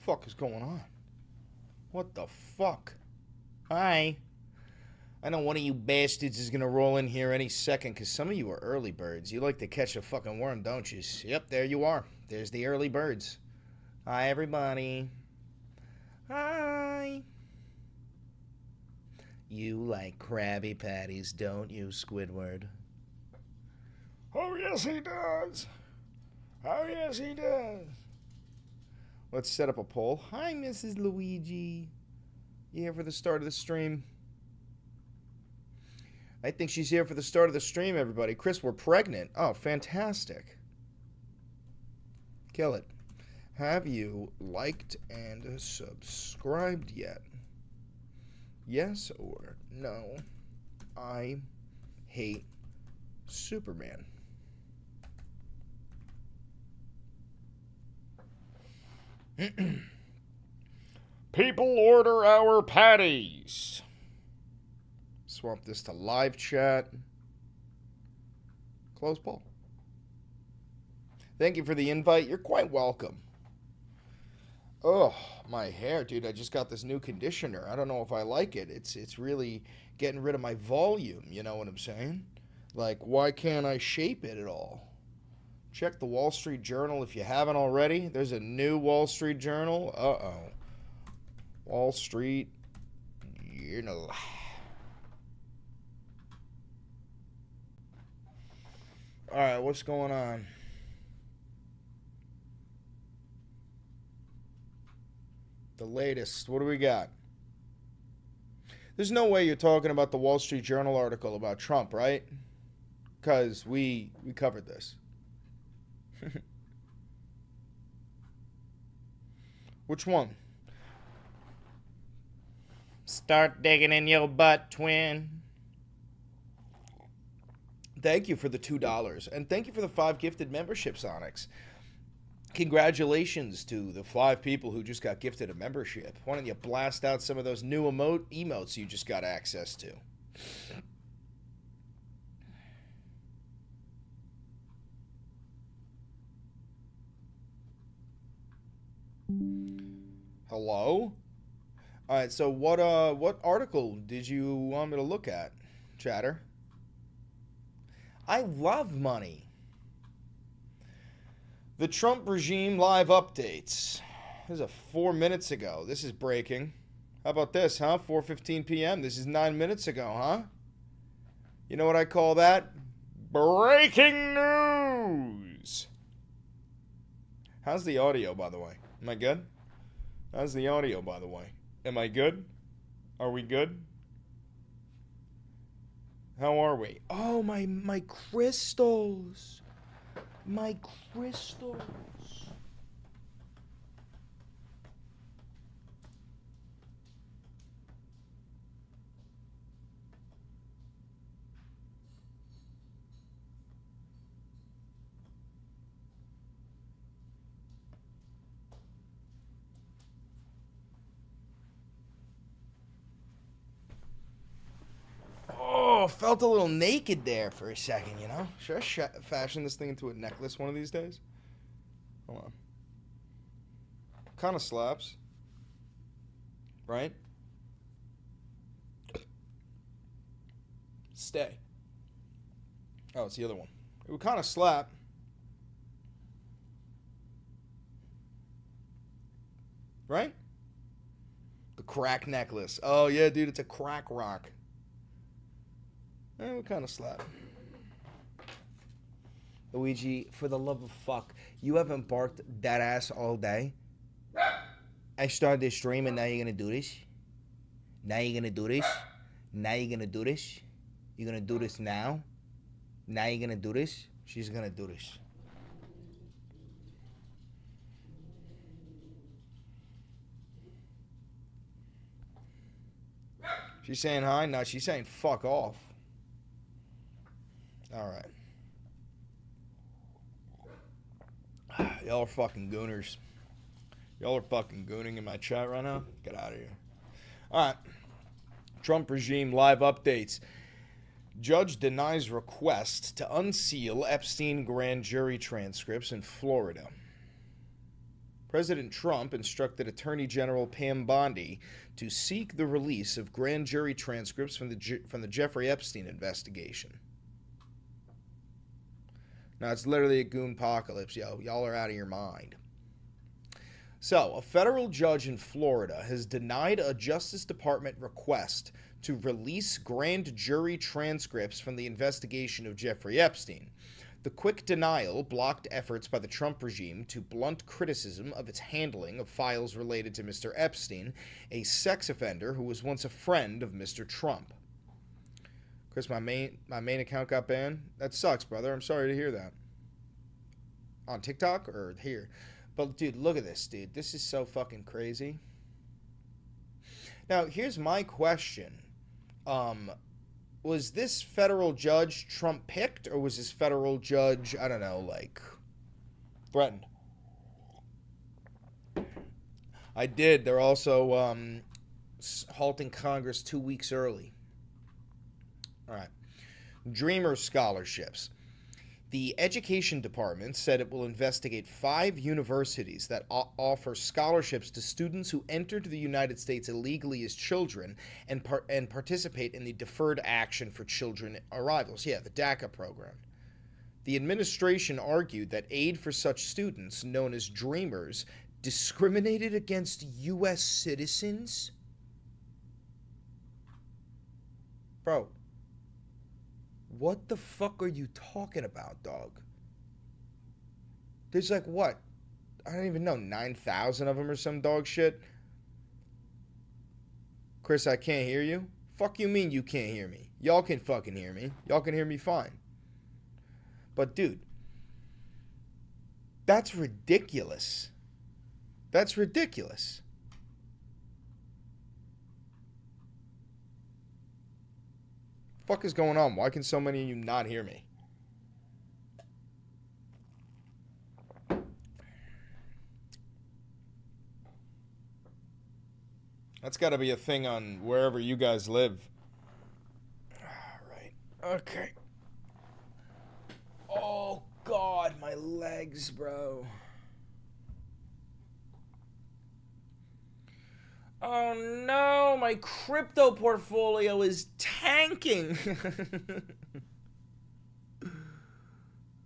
fuck is going on? What the fuck? Hi. I know one of you bastards is gonna roll in here any second, because some of you are early birds. You like to catch a fucking worm, don't you? Yep, there you are. There's the early birds. Hi, everybody. Hi. You like Krabby Patties, don't you, Squidward? Oh, yes, he does. Oh, yes, he does. Let's set up a poll. Hi, Mrs. Luigi. You here for the start of the stream? I think she's here for the start of the stream, everybody. Chris, we're pregnant. Oh, fantastic. Kill it. Have you liked and subscribed yet? Yes or no? I hate Superman. People order our patties. Swap this to live chat. Close poll. Thank you for the invite. You're quite welcome. Oh, my hair, dude. I just got this new conditioner. I don't know if I like it. It's really getting rid of my volume, you know what I'm saying? Like, why can't I shape it at all? Check the Wall Street Journal if you haven't already. There's a new Wall Street Journal. Uh-oh. Wall Street Journal. All right, what's going on? The latest. What do we got? There's no way you're talking about the Wall Street Journal article about Trump, right? Because we covered this. Which one? Start digging in your butt, twin. Thank you for the $2. And thank you for the 5 gifted memberships, Onyx. Congratulations to the 5 people who just got gifted a membership. Why don't you blast out some of those new emotes you just got access to? Hello? All right, so what article did you want me to look at, chatter? I love money. The Trump regime live updates. This is 4 minutes ago. This is breaking. How about this, huh? 4:15 p.m. This is 9 minutes ago, huh? You know what I call that? Breaking news. How's the audio, by the way? Am I good? How's the audio, by the way? Am I good? Are we good? How are we? Oh, my crystals. My crystals. Oh, felt a little naked there for a second, you know? Should I fashion this thing into a necklace one of these days? Hold on. Kind of slaps. Right? Stay. Oh, it's the other one. It would kind of slap. Right? The crack necklace. Oh, yeah, dude, it's a crack rock. What kind of slap? Luigi, for the love of fuck, you haven't barked that ass all day. I started this stream and now you're gonna do this? Now you're gonna do this? Now you're gonna do this? You're gonna do this now? Now you're gonna do this? She's gonna do this. She's saying hi? No, she's saying fuck off. All right. Y'all are fucking gooners. Y'all are fucking gooning in my chat right now? Get out of here. All right. Trump regime live updates. Judge denies request to unseal Epstein grand jury transcripts in Florida. President Trump instructed Attorney General Pam Bondi to seek the release of grand jury transcripts from the Jeffrey Epstein investigation. Now, it's literally a goon apocalypse, yo. Y'all are out of your mind. So, a federal judge in Florida has denied a Justice Department request to release grand jury transcripts from the investigation of Jeffrey Epstein. The quick denial blocked efforts by the Trump regime to blunt criticism of its handling of files related to Mr. Epstein, a sex offender who was once a friend of Mr. Trump. Chris, my main account got banned? That sucks, brother. I'm sorry to hear that. On TikTok or here? But, dude, look at this, dude. This is so fucking crazy. Now, here's my question. Was this federal judge Trump picked, or was this federal judge, I don't know, like, threatened? I did. They're also halting Congress 2 weeks early. All right. Dreamer scholarships. The Education Department said it will investigate 5 universities that offer scholarships to students who entered the United States illegally as children and participate in the Deferred Action for Children Arrivals. Yeah, the DACA program. The administration argued that aid for such students, known as Dreamers, discriminated against U.S. citizens. Bro. What the fuck are you talking about, dog? There's like what? I don't even know, 9,000 of them or some dog shit. Chris, I can't hear you. Fuck you mean you can't hear me? Y'all can fucking hear me. Y'all can hear me fine. But dude, that's ridiculous. That's ridiculous. Fuck is going on? Why can so many of you not hear me? That's got to be a thing on wherever you guys live. All right. Okay. Oh, God, my legs, bro. Oh no, my crypto portfolio is tanking.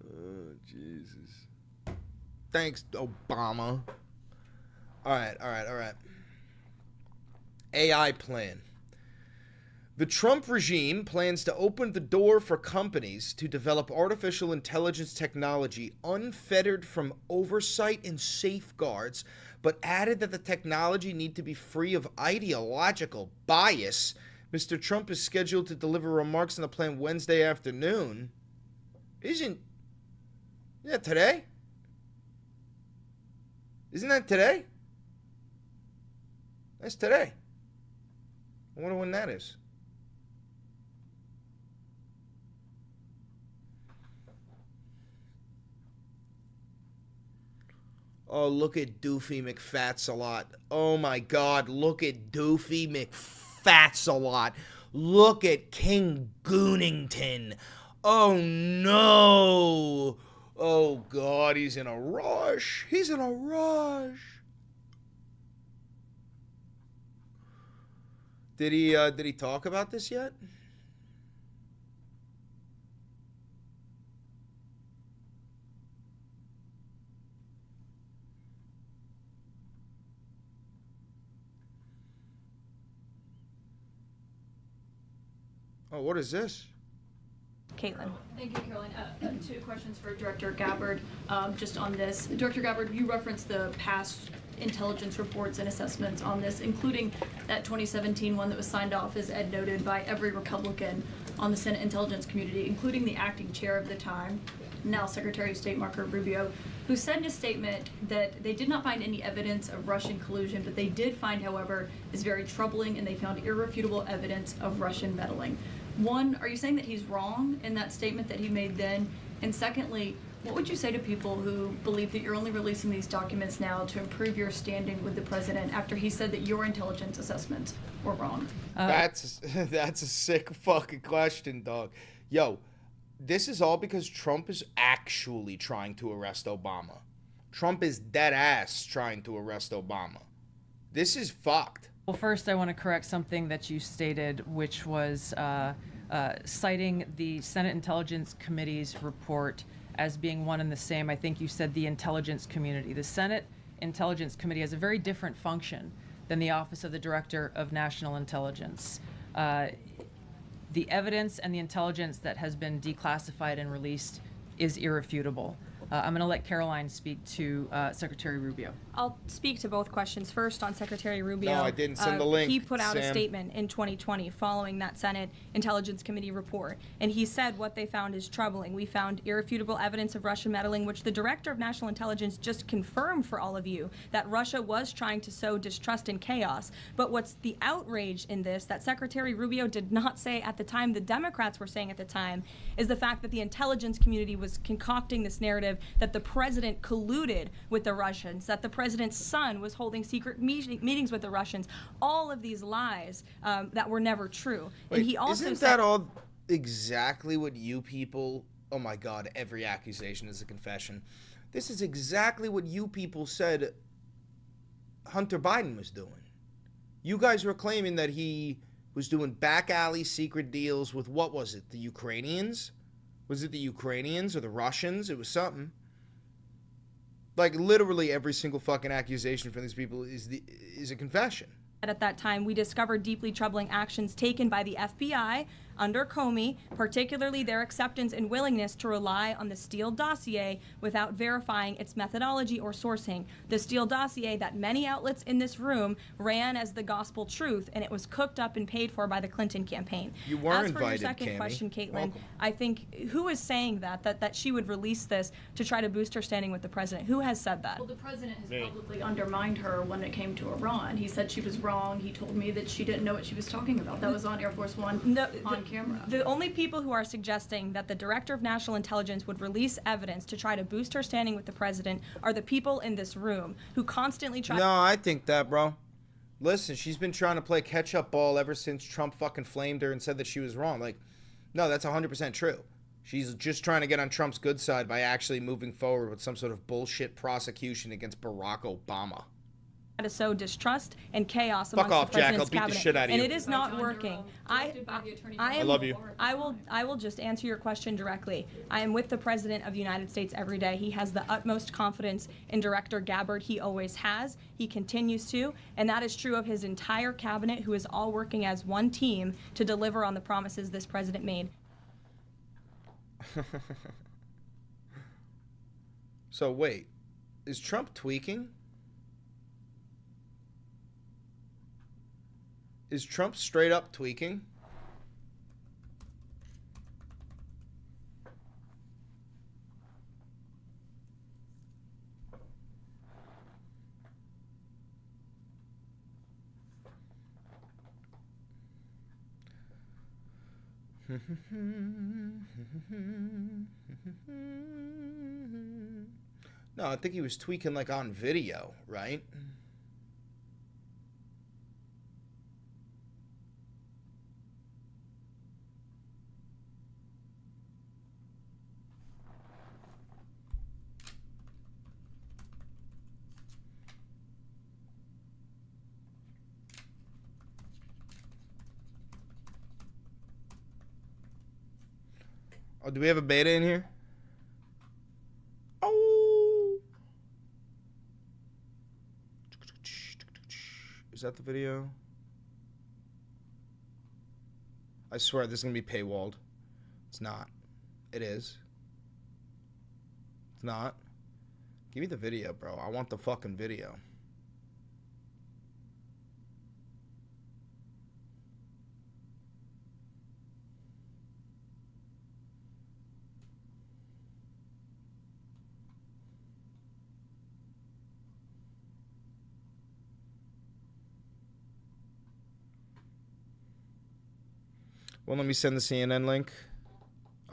Oh, Jesus. Thanks, Obama. All right. AI plan. The Trump regime plans to open the door for companies to develop artificial intelligence technology unfettered from oversight and safeguards, but added that the technology need to be free of ideological bias. Mr. Trump is scheduled to deliver remarks on the plan Wednesday afternoon. Isn't that today? Isn't that today? That's today. I wonder when that is. Oh, look at Doofy McFatsalot. Oh my God, look at Doofy McFatsalot. Look at King Goonington. Oh no. Oh God, he's in a rush. He's in a rush. Did he talk about this yet? Oh, what is this? Caitlin. Thank you, Caroline. 2 questions for Director Gabbard, just on this. Director Gabbard, you referenced the past intelligence reports and assessments on this, including that 2017 one that was signed off, as Ed noted, by every Republican on the Senate Intelligence Community, including the acting chair of the time, now Secretary of State Marco Rubio, who said in a statement that they did not find any evidence of Russian collusion, but they did find, however, is very troubling, and they found irrefutable evidence of Russian meddling. One, are you saying that he's wrong in that statement that he made then? And secondly, what would you say to people who believe that you're only releasing these documents now to improve your standing with the president after he said that your intelligence assessments were wrong? That's a sick fucking question, dog. Yo, this is all because Trump is actually trying to arrest Obama. Trump is dead ass trying to arrest Obama. This is fucked. Well, first, I want to correct something that you stated, which was citing the Senate Intelligence Committee's report as being one and the same. I think you said the intelligence community. The Senate Intelligence Committee has a very different function than the Office of the Director of National Intelligence. The evidence and the intelligence that has been declassified and released is irrefutable. I'm going to let Caroline speak to Secretary Rubio. I'll speak to both questions. First, on Secretary Rubio. No, I didn't send the link, He put out a Sam. statement in 2020 following that Senate Intelligence Committee report, and he said what they found is troubling. We found irrefutable evidence of Russian meddling, which the Director of National Intelligence just confirmed for all of you, that Russia was trying to sow distrust and chaos. But what's the outrage in this that Secretary Rubio did not say at the time, the Democrats were saying at the time, is the fact that the intelligence community was concocting this narrative that the president colluded with the Russians, that the president's son was holding secret meetings with the Russians, all of these lies that were never true. Wait, and he also isn't said, that all exactly what you people, oh my God, every accusation is a confession. This is exactly what you people said Hunter Biden was doing. You guys were claiming that he was doing back alley secret deals with, what was it, the Ukrainians? Was it the Ukrainians or the Russians? It was something. Like, literally every single fucking accusation from these people is a confession. at that time, we discovered deeply troubling actions taken by the FBI under Comey, particularly their acceptance and willingness to rely on the Steele dossier without verifying its methodology or sourcing. The Steele dossier that many outlets in this room ran as the gospel truth, and it was cooked up and paid for by the Clinton campaign. You were As invited, for your second Cammie. question, Caitlin, Welcome. I think, who is saying that she would release this to try to boost her standing with the president? Who has said that? Well, the president has publicly undermined her when it came to Iran. He said she was wrong. He told me that she didn't know what she was talking about. That was on Air Force One on camera. The only people who are suggesting that the Director of National Intelligence would release evidence to try to boost her standing with the president are the people in this room who constantly try. No, I think that, bro. Listen, she's been trying to play catch-up ball ever since Trump fucking flamed her and said that she was wrong. Like, no, that's 100% true. She's just trying to get on Trump's good side by actually moving forward with some sort of bullshit prosecution against Barack Obama. To sow distrust and chaos Fuck amongst off, the Jack. president's I'll beat the cabinet. shit out of And you. it is By not John working. Durham, I directed by the Attorney am, I love you. I will just answer your question directly. I am with the President of the United States every day. He has the utmost confidence in Director Gabbard. He always has. He continues to. And that is true of his entire cabinet, who is all working as one team to deliver on the promises this president made. So wait, is Trump tweaking? Is Trump straight up tweaking? No, I think he was tweaking like on video, right? Oh, do we have a beta in here? Oh. Is that the video? I swear this is going to be paywalled. It's not. It is. It's not. Give me the video, bro. I want the fucking video. Well, let me send the CNN link.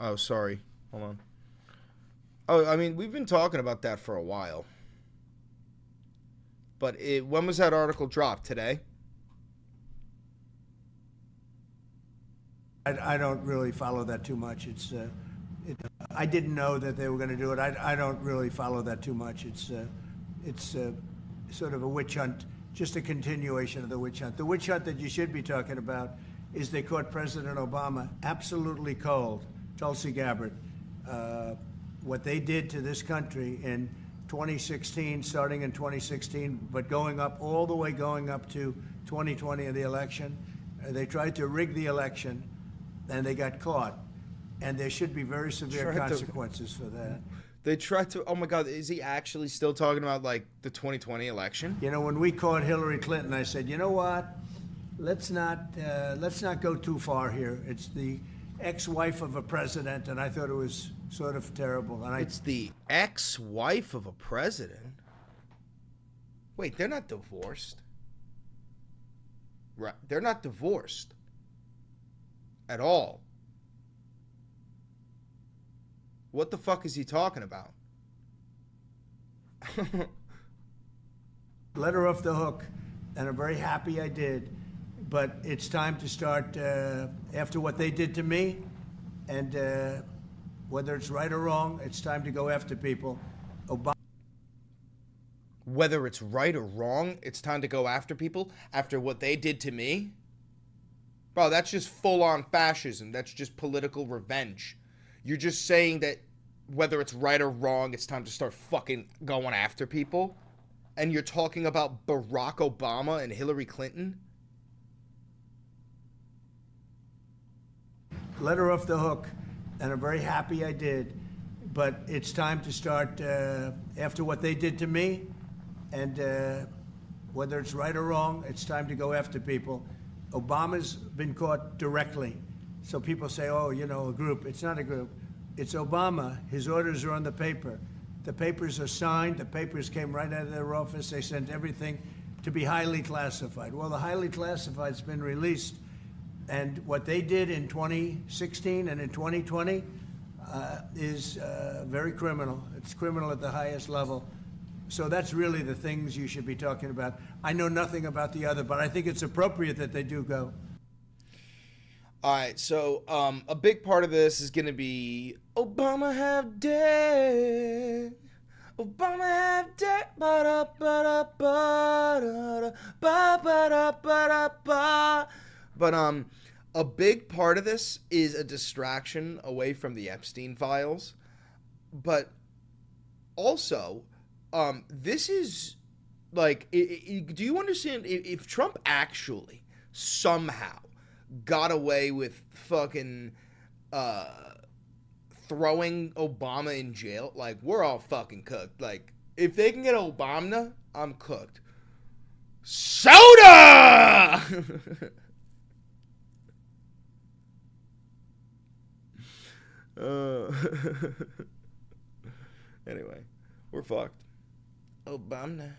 Oh, sorry. Hold on. Oh, I mean, we've been talking about that for a while. But when was that article dropped? Today? I don't really follow that too much. I didn't know that they were going to do it. I don't really follow that too much. It's sort of a witch hunt, just a continuation of the witch hunt. The witch hunt that you should be talking about is they caught President Obama absolutely cold, Tulsi Gabbard. What they did to this country in 2016, starting in 2016, but going up all the way going up to 2020 in the election. They tried to rig the election, and they got caught. And there should be very severe consequences for that. They tried to. Oh my God, is he actually still talking about like the 2020 election? You know, when we caught Hillary Clinton, I said, you know what? Let's not go too far here. It's the ex-wife of a president, and I thought it was sort of terrible. And It's the ex-wife of a president. Wait, they're not divorced. Right? They're not divorced at all. What the fuck is he talking about? let her off the hook, and I'm very happy I did. But it's time to start, after what they did to me, and whether it's right or wrong, it's time to go after people. Whether it's right or wrong, it's time to go after people after what they did to me? Bro, that's just full-on fascism. That's just political revenge. You're just saying that whether it's right or wrong, it's time to start fucking going after people? And you're talking about Barack Obama and Hillary Clinton? Let her off the hook, and I'm very happy I did. But it's time to start, after what they did to me, and whether it's right or wrong, it's time to go after people. Obama's been caught directly. So people say, oh, you know, a group. It's not a group. It's Obama. His orders are on the paper. The papers are signed. The papers came right out of their office. They sent everything to be highly classified. Well, the highly classified's been released. And what they did in 2016 and in 2020 is very criminal. It's criminal at the highest level. So that's really the things you should be talking about. I know nothing about the other, but I think it's appropriate that they do go. All right, so a big part of this is going to be Obama have dead. Obama have dead. But a big part of this is a distraction away from the Epstein files. But also, this is like, do you understand if Trump actually somehow got away with fucking throwing Obama in jail, like, we're all fucking cooked. Like, if they can get Obama, I'm cooked. Soda! Anyway, we're fucked. Obama.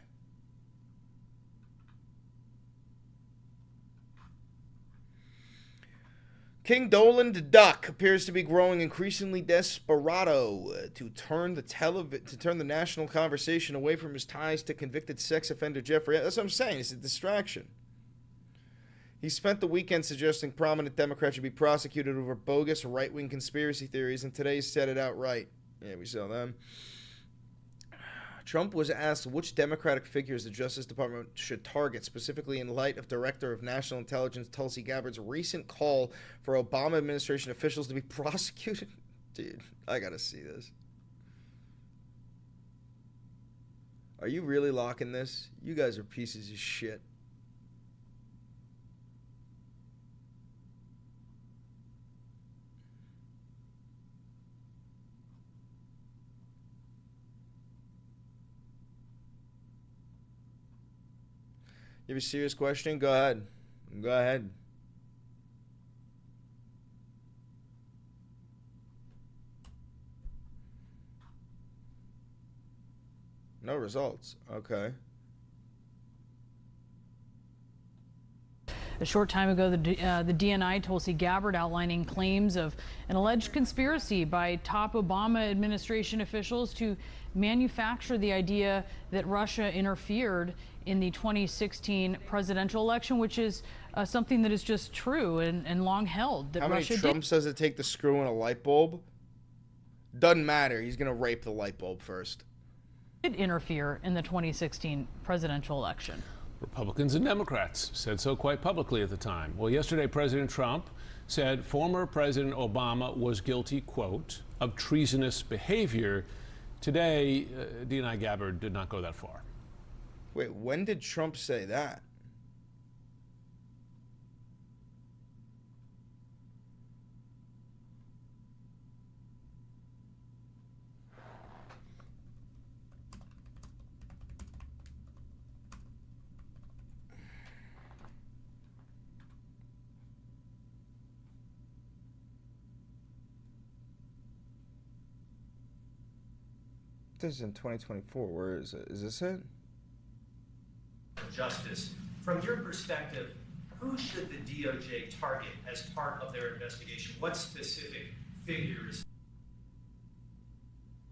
King Dolan the Duck appears to be growing increasingly desperado to turn the national conversation away from his ties to convicted sex offender Jeffrey. That's what I'm saying. It's a distraction. He spent the weekend suggesting prominent Democrats should be prosecuted over bogus right-wing conspiracy theories, and today he said it outright. Yeah, we saw them. Trump was asked which Democratic figures the Justice Department should target, specifically in light of Director of National Intelligence Tulsi Gabbard's recent call for Obama administration officials to be prosecuted. Dude, I gotta see this. Are you really locking this? You guys are pieces of shit. You have a serious question? Go ahead. Go ahead. No results. Okay. A short time ago, the DNI Tulsi Gabbard outlining claims of an alleged conspiracy by top Obama administration officials to manufacture the idea that Russia interfered in the 2016 presidential election, which is something that is just true and long held. That How many Russia Trumps does it take to screw in a light bulb? Doesn't matter. He's going to rape the light bulb first. Did interfere in the 2016 presidential election. Republicans and Democrats said so quite publicly at the time. Well, yesterday, President Trump said former President Obama was guilty, quote, of treasonous behavior. Today, D&I Gabbard did not go that far. Wait, when did Trump say that? This is in 2024. Where is it? Is this it? Justice. From your perspective, who should the DOJ target as part of their investigation? What specific figures?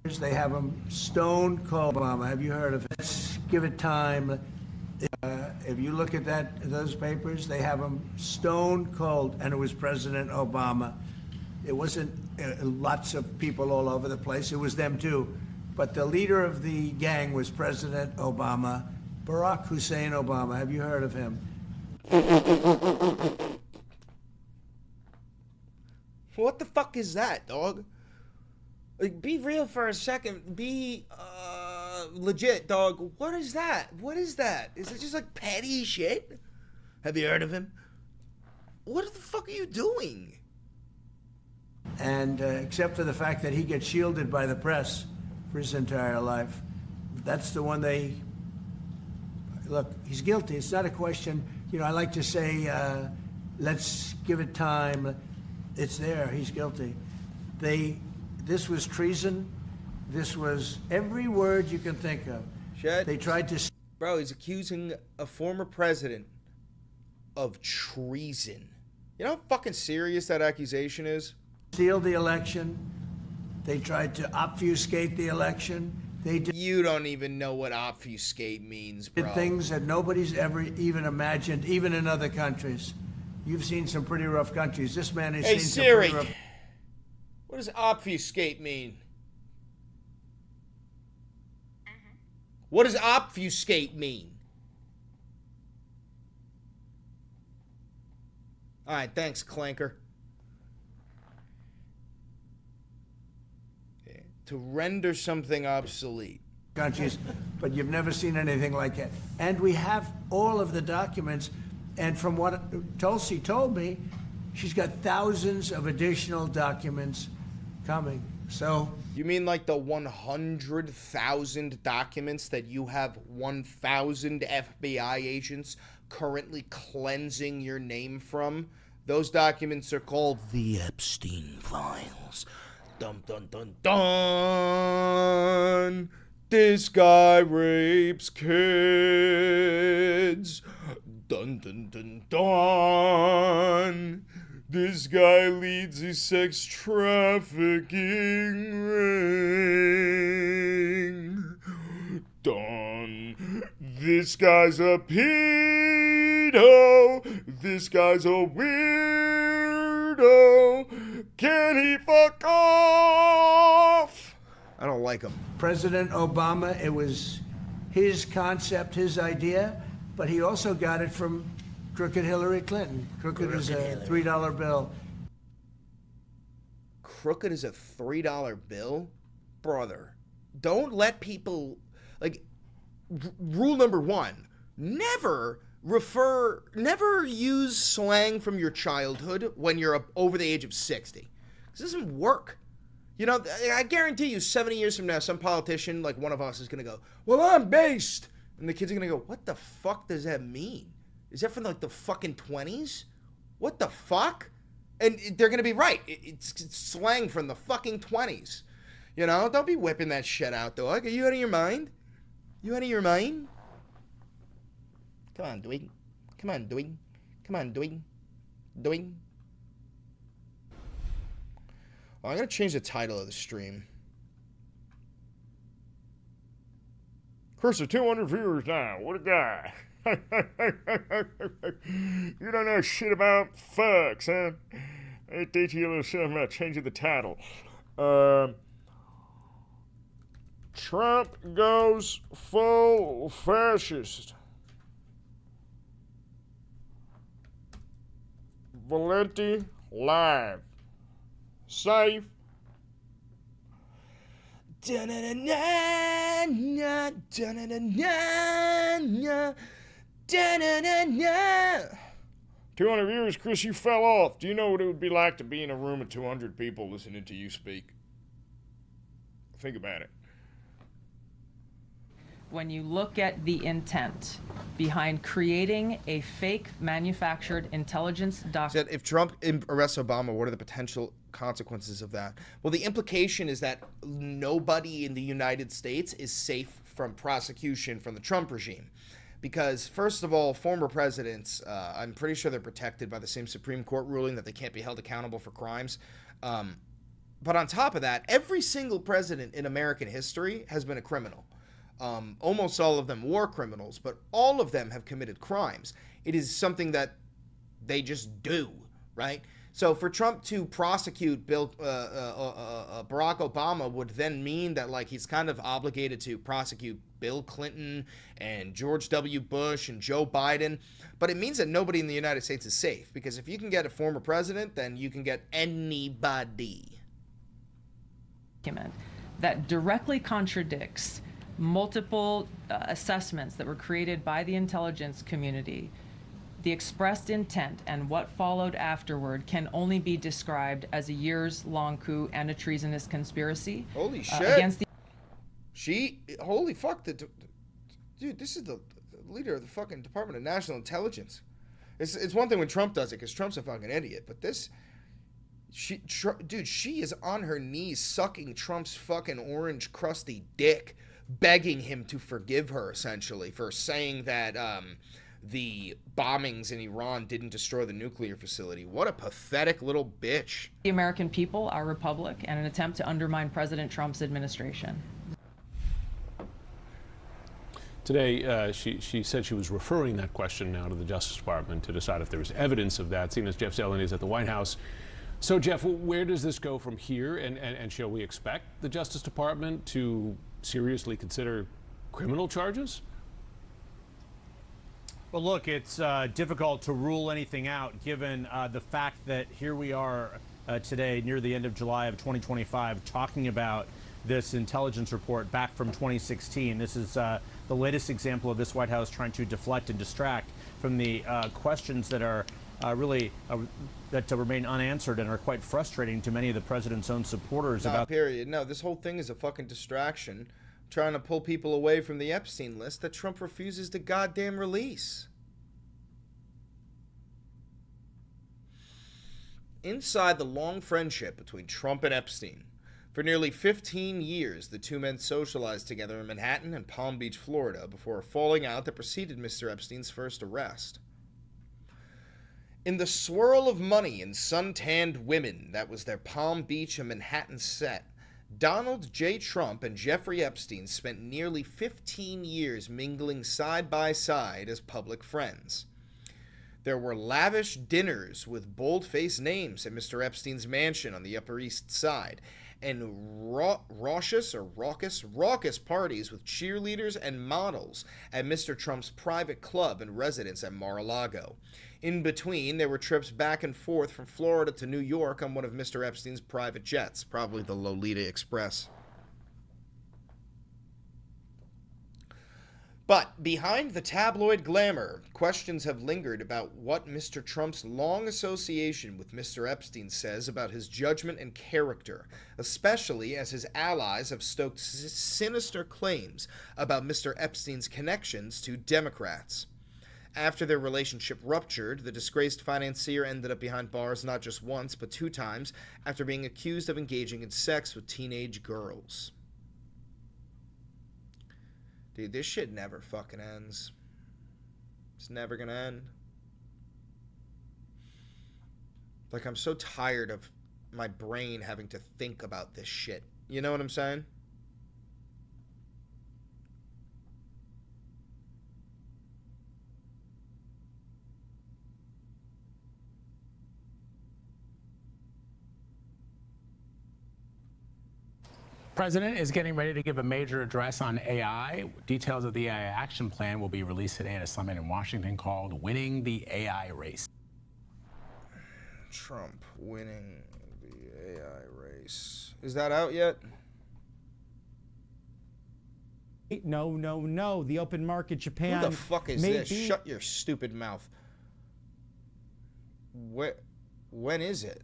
They have him stone cold Obama. Have you heard of it? Let's give it time. If you look at those papers, they have him stone cold, and it was President Obama. It wasn't lots of people all over the place. It was them too. But the leader of the gang was President Obama, Barack Hussein Obama. Have you heard of him? What the fuck is that, dog? Like, be real for a second. Be legit, dog. What is that? What is that? Is it just like petty shit? Have you heard of him? What the fuck are you doing? And except for the fact that he gets shielded by the press for his entire life, that's the one they... Look, he's guilty. It's not a question. You know, I like to say, let's give it time. It's there. He's guilty. This was treason. This was every word you can think of. Shit. They tried to... Bro, he's accusing a former president of treason. You know how fucking serious that accusation is? Steal the election. They tried to obfuscate the election. They did You don't even know what obfuscate means, bro. things that nobody's ever even imagined, even in other countries. You've seen some pretty rough countries. This man has Hey, seen some Siri, pretty rough... what does obfuscate mean? What does obfuscate mean? All right, thanks, Clanker. Yeah, to render something obsolete. countries, but you've never seen anything like it. And we have all of the documents, and from what Tulsi told me, she's got thousands of additional documents coming. So You mean like the 100,000 documents that you have 1,000 FBI agents currently cleansing your name from? Those documents are called the Epstein files. Dun dun dun dun. This guy rapes kids. Dun dun dun dun. This guy leads a sex trafficking ring. Dun. This guy's a pedo. This guy's a weirdo. Can he fuck off? I don't like him. President Obama, it was his concept, his idea, but he also got it from crooked Hillary Clinton. Crooked is a $3 bill. Crooked is a $3 bill? Brother, don't let people, like, rule number one, never use slang from your childhood when you're over the age of 60. This doesn't work. You know, I guarantee you 70 years from now, some politician, like one of us, is going to go, well, I'm based. And the kids are going to go, what the fuck does that mean? Is that from like the fucking 20s? What the fuck? And they're going to be right. It's slang from the fucking 20s. You know, don't be whipping that shit out, dog. Are you out of your mind? You out of your mind? Come on, Dwayne. Come on, Dwayne. Come on, Dwayne. Dwayne. Oh, I'm going to change the title of the stream. Chris, 200 viewers now. What a guy. You don't know shit about fucks, huh? I teach you a little something about changing the title. Trump goes full fascist. Valenti live. Safe. Da-na-na-na-na, da-na-na-na-na, da-na-na-na. 200 viewers, Chris, you fell off. Do you know what it would be like to be in a room of 200 people listening to you speak? Think about it. When you look at the intent behind creating a fake manufactured intelligence document. Said if Trump arrests Obama, what are the potential consequences of that? Well, the implication is that nobody in the United States is safe from prosecution from the Trump regime. Because, first of all, former presidents, I'm pretty sure they're protected by the same Supreme Court ruling that they can't be held accountable for crimes. But on top of that, every single president in American history has been a criminal. Almost all of them war criminals, but all of them have committed crimes. It is something that they just do, right? So for Trump to prosecute Barack Obama would then mean that, like, he's kind of obligated to prosecute Bill Clinton and George W. Bush and Joe Biden. But it means that nobody in the United States is safe, because if you can get a former president, then you can get anybody. That directly contradicts multiple assessments that were created by the intelligence community. The expressed intent and what followed afterward can only be described as a years-long coup and a treasonous conspiracy. Holy shit. Against the Holy fuck. Dude, this is the leader of the fucking Department of National Intelligence. It's one thing when Trump does it, because Trump's a fucking idiot, but this... Dude, she is on her knees sucking Trump's fucking orange crusty dick, begging him to forgive her, essentially, for saying that the bombings in Iran didn't destroy the nuclear facility. What a pathetic little bitch. The American people, our republic, and an attempt to undermine President Trump's administration. Today, she said she was referring that question now to the Justice Department to decide if there was evidence of that, seeing as Jeff Zeleny is at the White House. So, Jeff, where does this go from here? And shall we expect the Justice Department to seriously consider criminal charges? Well, look, it's difficult to rule anything out given the fact that here we are today, near the end of July of 2025, talking about this intelligence report back from 2016. This is the latest example of this White House trying to deflect and distract from the questions that are that remain unanswered and are quite frustrating to many of the president's own supporters. Period. No, this whole thing is a fucking distraction, trying to pull people away from the Epstein list that Trump refuses to goddamn release. Inside the long friendship between Trump and Epstein, for nearly 15 years, the two men socialized together in Manhattan and Palm Beach, Florida, before a falling out that preceded Mr. Epstein's first arrest. In the swirl of money and suntanned women that was their Palm Beach and Manhattan set, Donald J. Trump and Jeffrey Epstein spent nearly 15 years mingling side by side as public friends. There were lavish dinners with bold-faced names at Mr. Epstein's mansion on the Upper East Side, and raucous parties with cheerleaders and models at Mr. Trump's private club and residence at Mar-a-Lago. In between, there were trips back and forth from Florida to New York on one of Mr. Epstein's private jets, probably the Lolita Express. But behind the tabloid glamour, questions have lingered about what Mr. Trump's long association with Mr. Epstein says about his judgment and character, especially as his allies have stoked sinister claims about Mr. Epstein's connections to Democrats. After their relationship ruptured, the disgraced financier ended up behind bars not just once, but 2 times, after being accused of engaging in sex with teenage girls. Dude, this shit never fucking ends. It's never gonna end. Like, I'm so tired of my brain having to think about this shit. You know what I'm saying? President is getting ready to give a major address on AI. Details of the AI action plan will be released today at a summit in Washington called Winning the AI Race. Trump winning the AI race. Is that out yet? No. The open market Japan. Who the fuck is this? Shut your stupid mouth. When is it?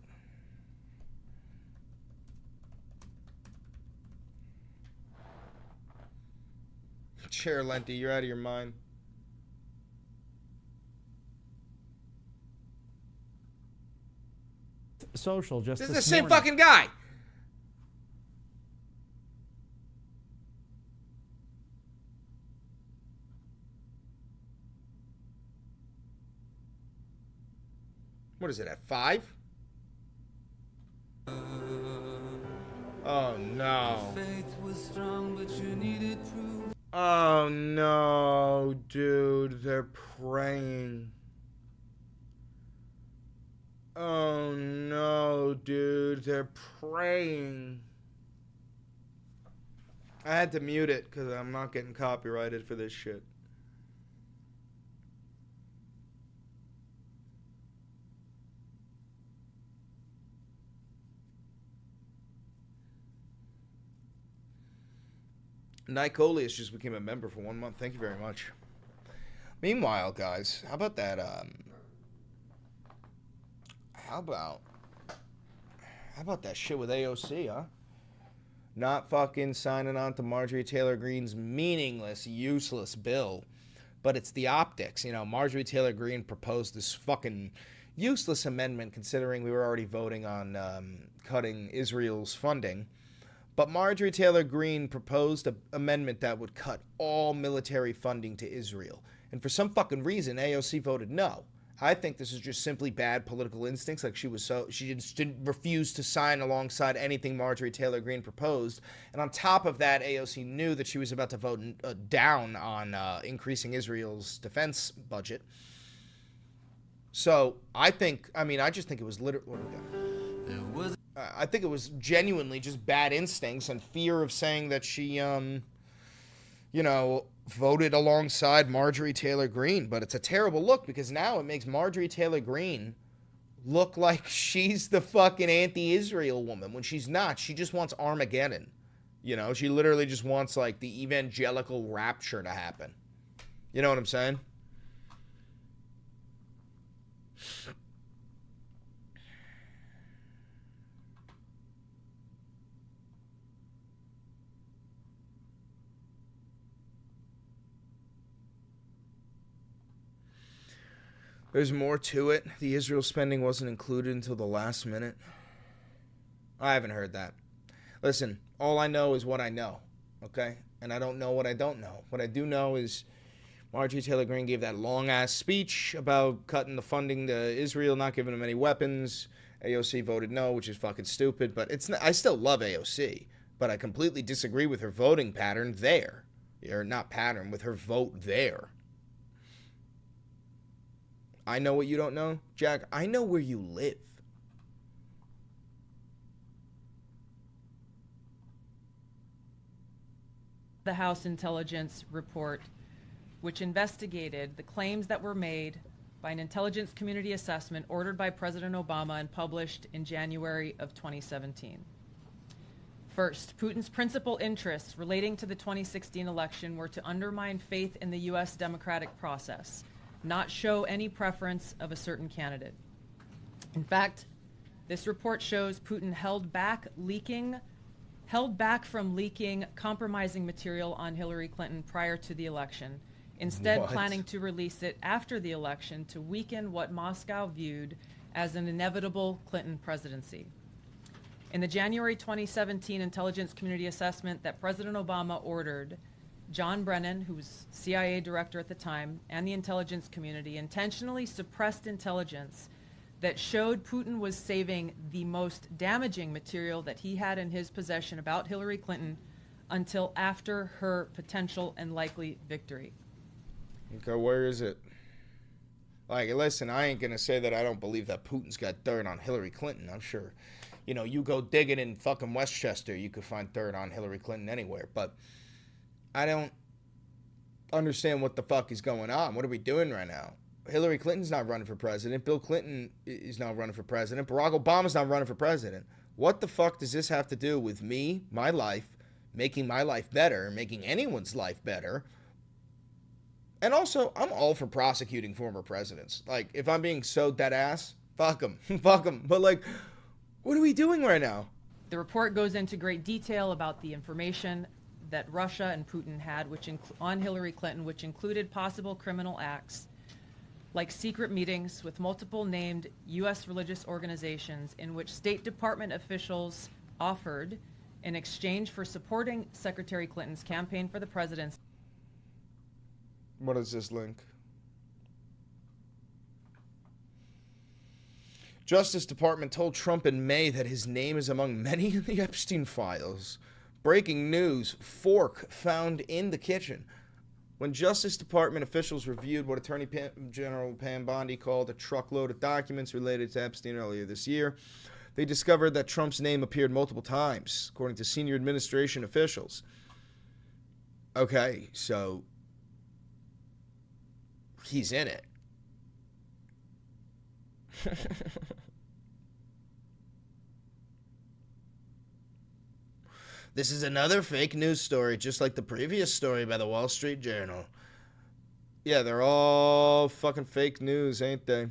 Chair Lenti, you're out of your mind. Social just This is the same fucking guy. What is it, at 5? Oh no. Oh no, dude, they're praying. Oh no, dude, they're praying. I had to mute it because I'm not getting copyrighted for this shit. Nicolius just became a member for 1 month. Thank you very much. Meanwhile, guys, how about that? How about that shit with AOC, huh? Not fucking signing on to Marjorie Taylor Greene's meaningless, useless bill, but it's the optics. You know, Marjorie Taylor Greene proposed this fucking useless amendment, considering we were already voting on cutting Israel's funding. But Marjorie Taylor Greene proposed an amendment that would cut all military funding to Israel. And for some fucking reason, AOC voted no. I think this is just simply bad political instincts. Like she just didn't refuse to sign alongside anything Marjorie Taylor Greene proposed. And on top of that, AOC knew that she was about to vote down on increasing Israel's defense budget. So I just think it was literally. What do we got? I think it was genuinely just bad instincts and fear of saying that she, voted alongside Marjorie Taylor Greene. But it's a terrible look because now it makes Marjorie Taylor Greene look like she's the fucking anti-Israel woman when she's not. She just wants Armageddon. You know, she literally just wants like the evangelical rapture to happen. You know what I'm saying? There's more to it. The Israel spending wasn't included until the last minute. I haven't heard that. Listen, all I know is what I know, okay? And I don't know what I don't know. What I do know is Marjorie Taylor Greene gave that long-ass speech about cutting the funding to Israel, not giving them any weapons. AOC voted no, which is fucking stupid. But I still love AOC, but I completely disagree with her voting pattern there. Or not pattern, with her vote there. I know what you don't know, Jack. I know where you live. The House Intelligence Report, which investigated the claims that were made by an intelligence community assessment ordered by President Obama and published in January of 2017. First, Putin's principal interests relating to the 2016 election were to undermine faith in the U.S. democratic process, not show any preference of a certain candidate. In fact, this report shows Putin held back from leaking compromising material on Hillary Clinton prior to the election, instead planning to release it after the election to weaken what Moscow viewed as an inevitable Clinton presidency. In the January 2017 intelligence community assessment that President Obama ordered, John Brennan, who was CIA director at the time, and the intelligence community intentionally suppressed intelligence that showed Putin was saving the most damaging material that he had in his possession about Hillary Clinton until after her potential and likely victory. Okay, where is it? Like, listen, I ain't gonna say that I don't believe that Putin's got dirt on Hillary Clinton. I'm sure You know, you go digging in fucking Westchester, you could find third on Hillary Clinton anywhere. But I don't understand what the fuck is going on. What are we doing right now? Hillary Clinton's not running for president. Bill Clinton is not running for president. Barack Obama's not running for president. What the fuck does this have to do with me, my life, making my life better, making anyone's life better? And also, I'm all for prosecuting former presidents. Like, if I'm being so dead ass, fuck them. Fuck them. But, like, what are we doing right now? The report goes into great detail about the information that Russia and Putin had on Hillary Clinton, which included possible criminal acts like secret meetings with multiple named U.S. religious organizations in which State Department officials offered, in exchange for supporting Secretary Clinton's campaign for the presidency. What is this link? Justice Department told Trump in May that his name is among many in the Epstein files. Breaking news, fork found in the kitchen. When Justice Department officials reviewed what Attorney General Pam Bondi called a truckload of documents related to Epstein earlier this year, they discovered that Trump's name appeared multiple times, according to senior administration officials. Okay, so he's in it. This is another fake news story, just like the previous story by the Wall Street Journal. Yeah, they're all fucking fake news, ain't they?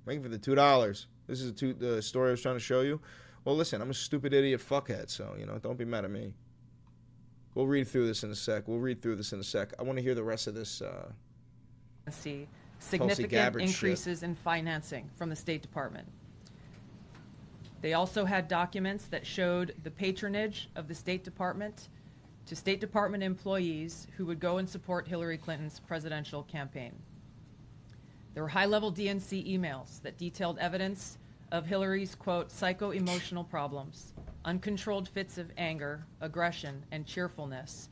Thank you for the $2. This is the story I was trying to show you. Well, listen, I'm a stupid idiot fuckhead, so, don't be mad at me. We'll read through this in a sec. I want to hear the rest of this. Significant increases in financing from the State Department. They also had documents that showed the patronage of the State Department to State Department employees who would go and support Hillary Clinton's presidential campaign. There were high-level DNC emails that detailed evidence of Hillary's, quote, psycho-emotional problems, uncontrolled fits of anger, aggression, and cheerfulness,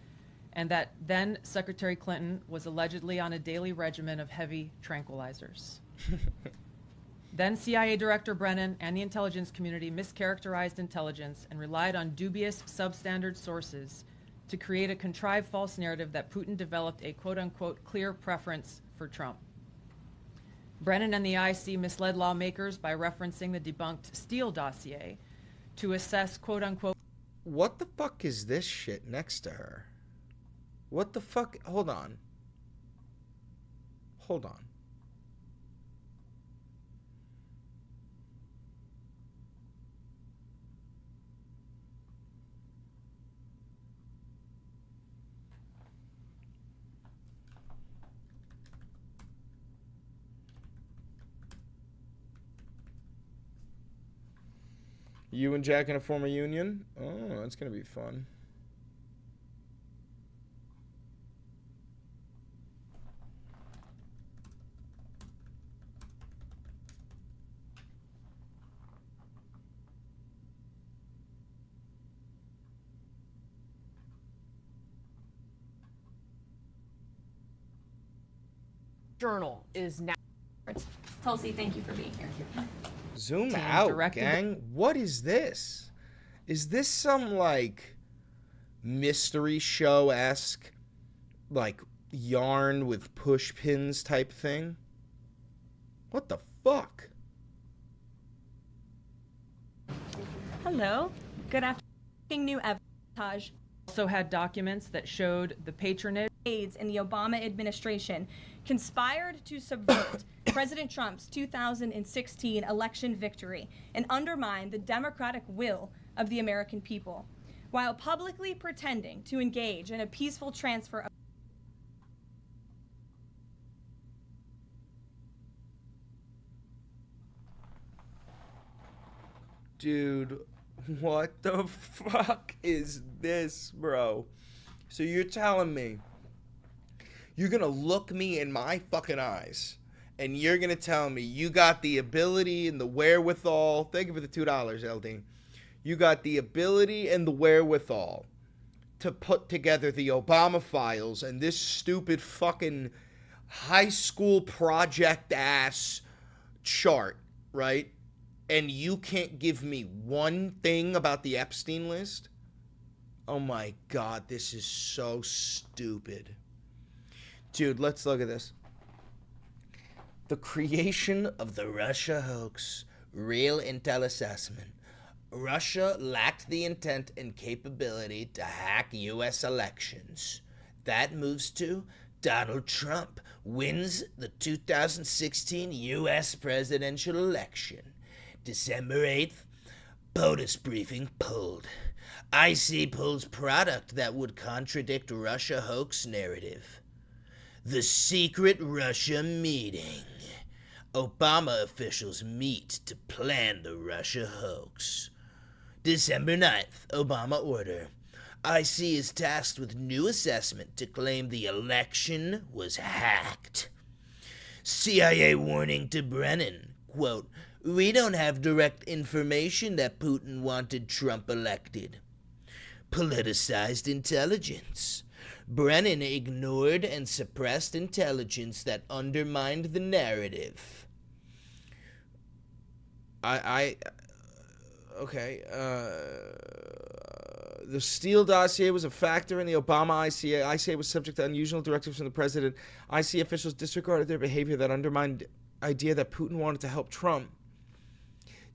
and that then Secretary Clinton was allegedly on a daily regimen of heavy tranquilizers. Then CIA Director Brennan and the intelligence community mischaracterized intelligence and relied on dubious substandard sources to create a contrived false narrative that Putin developed a quote-unquote clear preference for Trump. Brennan and the IC misled lawmakers by referencing the debunked Steele dossier to assess quote-unquote. What the fuck is this shit next to her? What the fuck? Hold on. You and Jack in a former union? Oh, that's going to be fun. Journal is now. Tulsi, thank you for being here. Zoom out, gang. What is this? Is this some, like, mystery show-esque, like, yarn with push pins type thing? What the fuck? Hello. Good afternoon. New evidence. Also had documents that showed the patronage aides in the Obama administration conspired to subvert President Trump's 2016 election victory and undermine the democratic will of the American people, while publicly pretending to engage in a peaceful transfer of Dude, what the fuck is this, bro? So you're telling me you're gonna look me in my fucking eyes and you're gonna tell me you got the ability and the wherewithal. Thank you for the $2, LD. You got the ability and the wherewithal to put together the Obama files and this stupid fucking high school project ass chart right? And you can't give me one thing about the Epstein list? Oh my God, this is so stupid. Dude, let's look at this. The creation of the Russia hoax, real intel assessment. Russia lacked the intent and capability to hack U.S. elections. That moves to Donald Trump wins the 2016 U.S. presidential election. December 8th, POTUS briefing pulled. IC pulls product that would contradict Russia hoax narrative. The secret Russia meeting. Obama officials meet to plan the Russia hoax. December 9th, Obama order. IC is tasked with new assessment to claim the election was hacked. CIA warning to Brennan, quote, "We don't have direct information that Putin wanted Trump elected." Politicized intelligence. Brennan ignored and suppressed intelligence that undermined the narrative. The Steele dossier was a factor in the Obama ICA. ICA was subject to unusual directives from the president. ICA officials disregarded their behavior that undermined idea that Putin wanted to help Trump.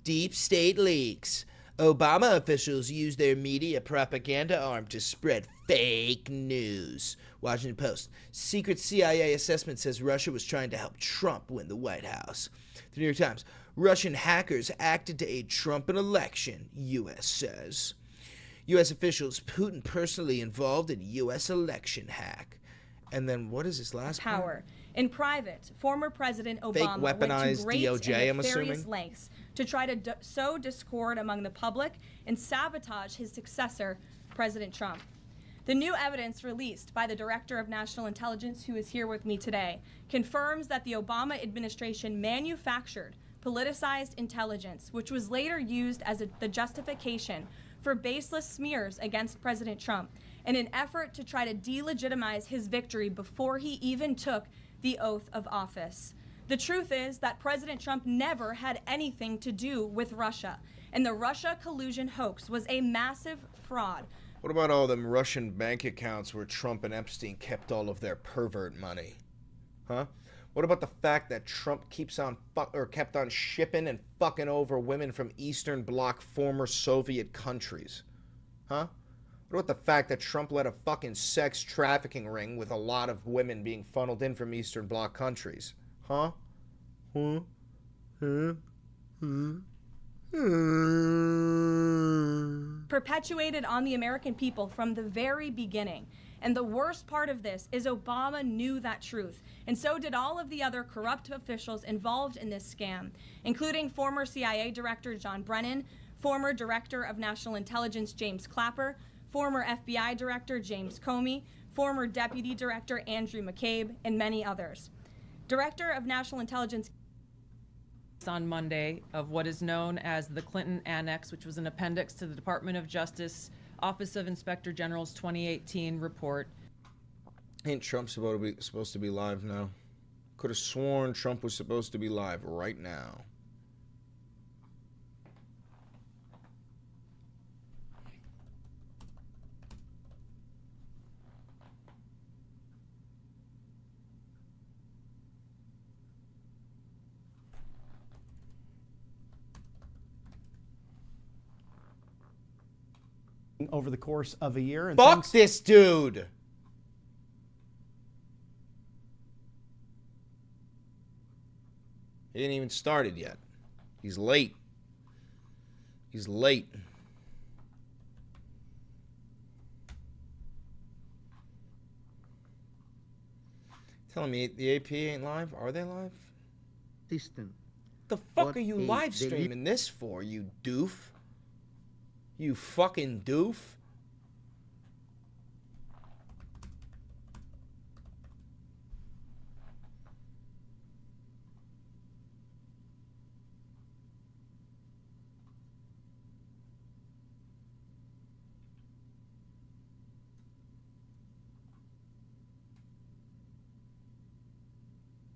Deep state leaks. Obama officials used their media propaganda arm to spread fake news. Washington Post. Secret CIA assessment says Russia was trying to help Trump win the White House. The New York Times. Russian hackers acted to aid Trump in election, U.S. says. U.S. officials, Putin personally involved in U.S. election hack. And then what is this last power? Part? In private, former President Obama went to great DOJ, and nefarious lengths to try to sow discord among the public and sabotage his successor, President Trump. The new evidence released by the Director of National Intelligence, who is here with me today, confirms that the Obama administration manufactured politicized intelligence, which was later used as the justification for baseless smears against President Trump in an effort to try to delegitimize his victory before he even took the oath of office. The truth is that President Trump never had anything to do with Russia, and the Russia collusion hoax was a massive fraud. What about all them Russian bank accounts where Trump and Epstein kept all of their pervert money? Huh? What about the fact that Trump kept on shipping and fucking over women from Eastern Bloc former Soviet countries? Huh? What about the fact that Trump led a fucking sex trafficking ring with a lot of women being funneled in from Eastern Bloc countries? Huh? Perpetuated on the American people from the very beginning. And the worst part of this is Obama knew that truth, and so did all of the other corrupt officials involved in this scam, including former CIA Director John Brennan, former Director of National Intelligence James Clapper, former FBI Director James Comey, former Deputy Director Andrew McCabe, and many others. Director of National Intelligence on Monday of what is known as the Clinton Annex, which was an appendix to the Department of Justice Office of Inspector General's 2018 report. Ain't Trump supposed to be live now? Could have sworn Trump was supposed to be live right now. Over the course of a year. And fuck this dude! He ain't even started yet. He's late. He's late. Telling me the AP ain't live? Are they live? System. The fuck are you live streaming this for, you doof? You fucking doof.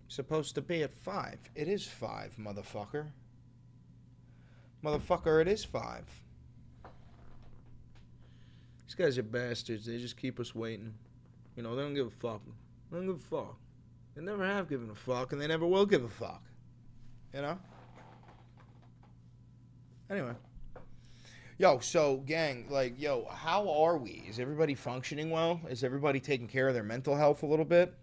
Supposed to be at 5. It is 5, motherfucker. Motherfucker, it is 5. These guys are bastards. They just keep us waiting. You know, they don't give a fuck. They don't give a fuck. They never have given a fuck, and they never will give a fuck. You know? Anyway. Yo, so, gang, like, yo, how are we? Is everybody functioning well? Is everybody taking care of their mental health a little bit?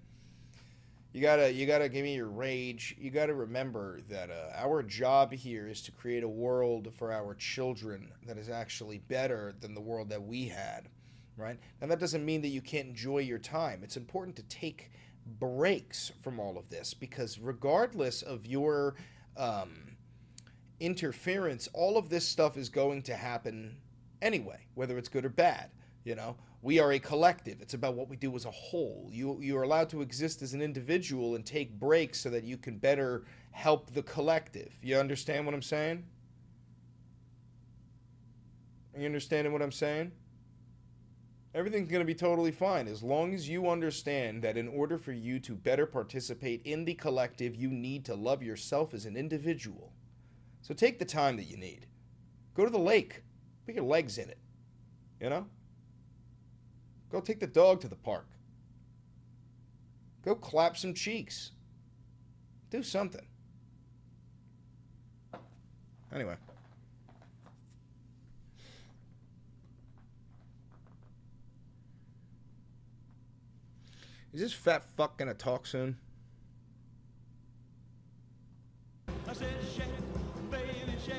You gotta give me your rage. You gotta remember that our job here is to create a world for our children that is actually better than the world that we had, right? Now, that doesn't mean that you can't enjoy your time. It's important to take breaks from all of this, because regardless of your interference, all of this stuff is going to happen anyway, whether it's good or bad. You know, we are a collective. It's about what we do as a whole. You are allowed to exist as an individual and take breaks so that you can better help the collective. You understand what I'm saying? Are you understanding what I'm saying? Everything's going to be totally fine as long as you understand that in order for you to better participate in the collective, you need to love yourself as an individual. So take the time that you need. Go to the lake. Put your legs in it. You know? Go take the dog to the park. Go clap some cheeks. Do something. Anyway. Is this fat fuck gonna talk soon?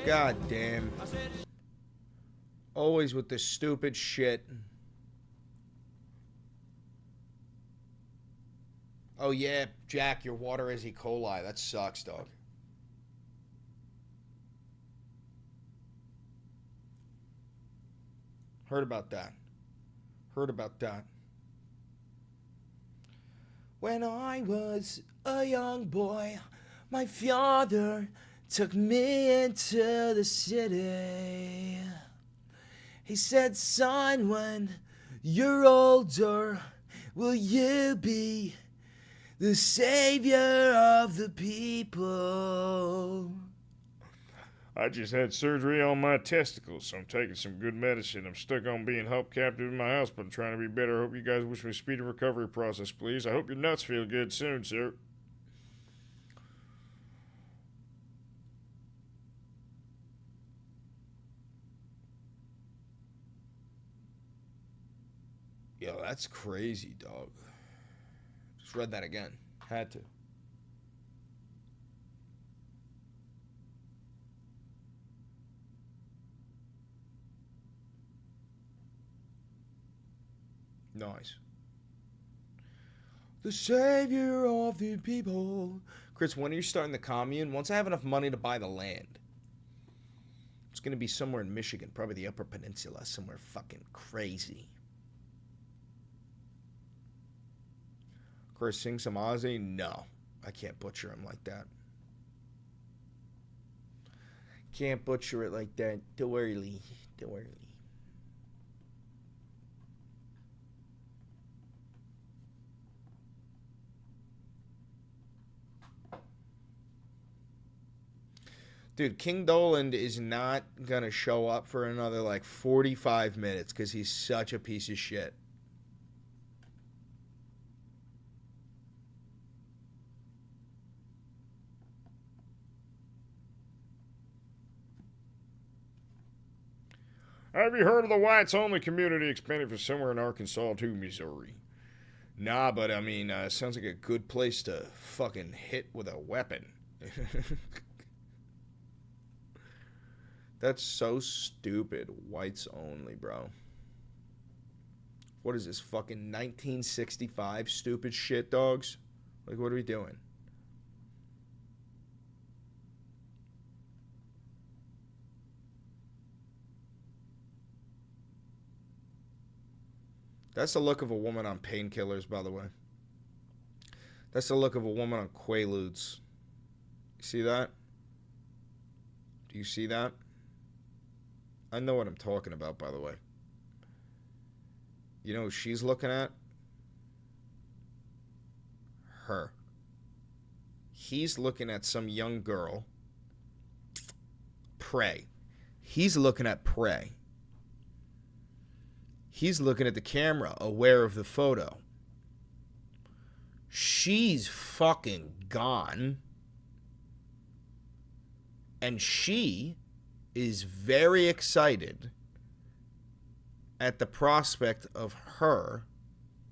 God damn. Always with this stupid shit. Oh yeah, Jack, your water is E. coli. That sucks, dog. Heard about that. Heard about that. When I was a young boy, my father took me into the city. He said, son, when you're older, will you be the savior of the people? I just had surgery on my testicles, so I'm taking some good medicine. I'm stuck on being held captive in my house, but I'm trying to be better. I hope you guys wish me a speedy recovery process, please. I hope your nuts feel good soon, sir. Yo, that's crazy, dog. Just read that again. Had to. Nice. The savior of the people. Chris, when are you starting the commune? Once I have enough money to buy the land. It's going to be somewhere in Michigan, probably the Upper Peninsula, somewhere fucking crazy. Chris, sing some Ozzy? No, I can't butcher him like that. Can't butcher it like that. Too early. Too early. Dude, King Doland is not going to show up for another like 45 minutes because he's such a piece of shit. Have you heard of the whites only community expanding from somewhere in Arkansas to Missouri? Nah, but I mean, sounds like a good place to fucking hit with a weapon. That's so stupid. Whites only, bro. What is this, fucking 1965 stupid shit, dogs? Like, what are we doing? That's the look of a woman on painkillers, by the way. That's the look of a woman on Quaaludes. You see that? Do you see that? I know what I'm talking about, by the way. You know who she's looking at? Her. He's looking at some young girl. Pray. He's looking at prey. He's looking at the camera, aware of the photo. She's fucking gone. And she is very excited at the prospect of her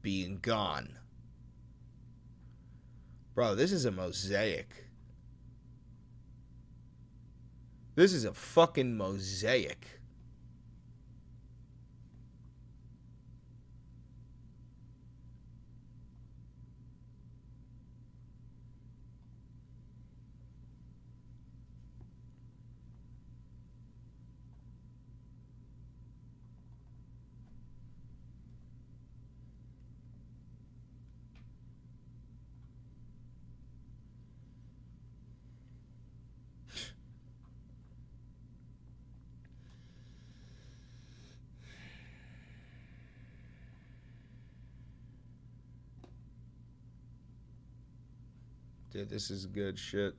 being gone. Bro, this is a mosaic. This is a fucking mosaic. Dude, this is good shit.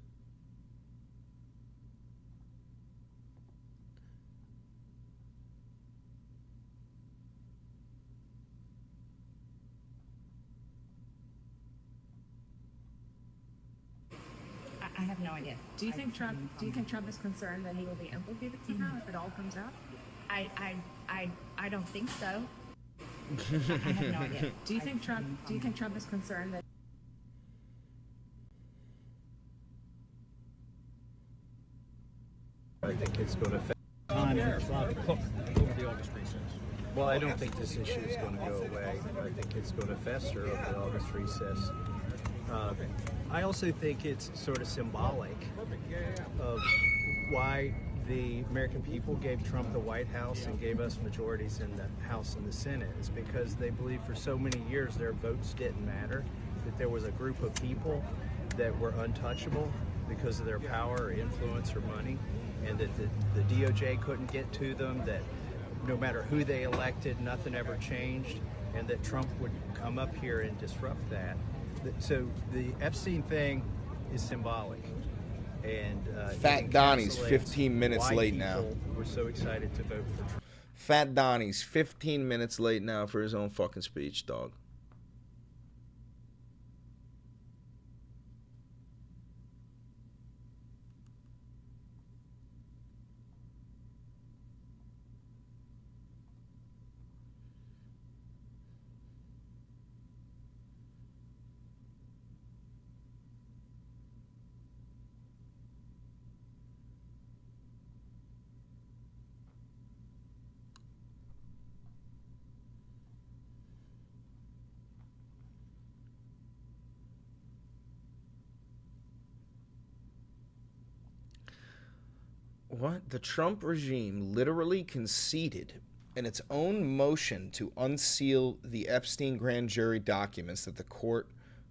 I have no idea. Do you think Trump is concerned that he will be implicated somehow if it all comes out? I don't think so. I have no idea. Do you think Trump is concerned that I think it's going to affect time over the August recess. Well, I don't think this issue is going to go away. I think it's going to fester over the August recess. I also think it's sort of symbolic of why the American people gave Trump the White House and gave us majorities in the House and the Senate. Is because they believed for so many years their votes didn't matter, that there was a group of people that were untouchable because of their power or influence or money, and that the DOJ couldn't get to them, that no matter who they elected, nothing ever changed, and that Trump would come up here and disrupt that. So the Epstein thing is symbolic. And Fat Donnie's 15 minutes late now. We're so excited to vote for Trump. Fat Donnie's 15 minutes late now for his own fucking speech, dog. What? The Trump regime literally conceded in its own motion to unseal the Epstein grand jury documents that the court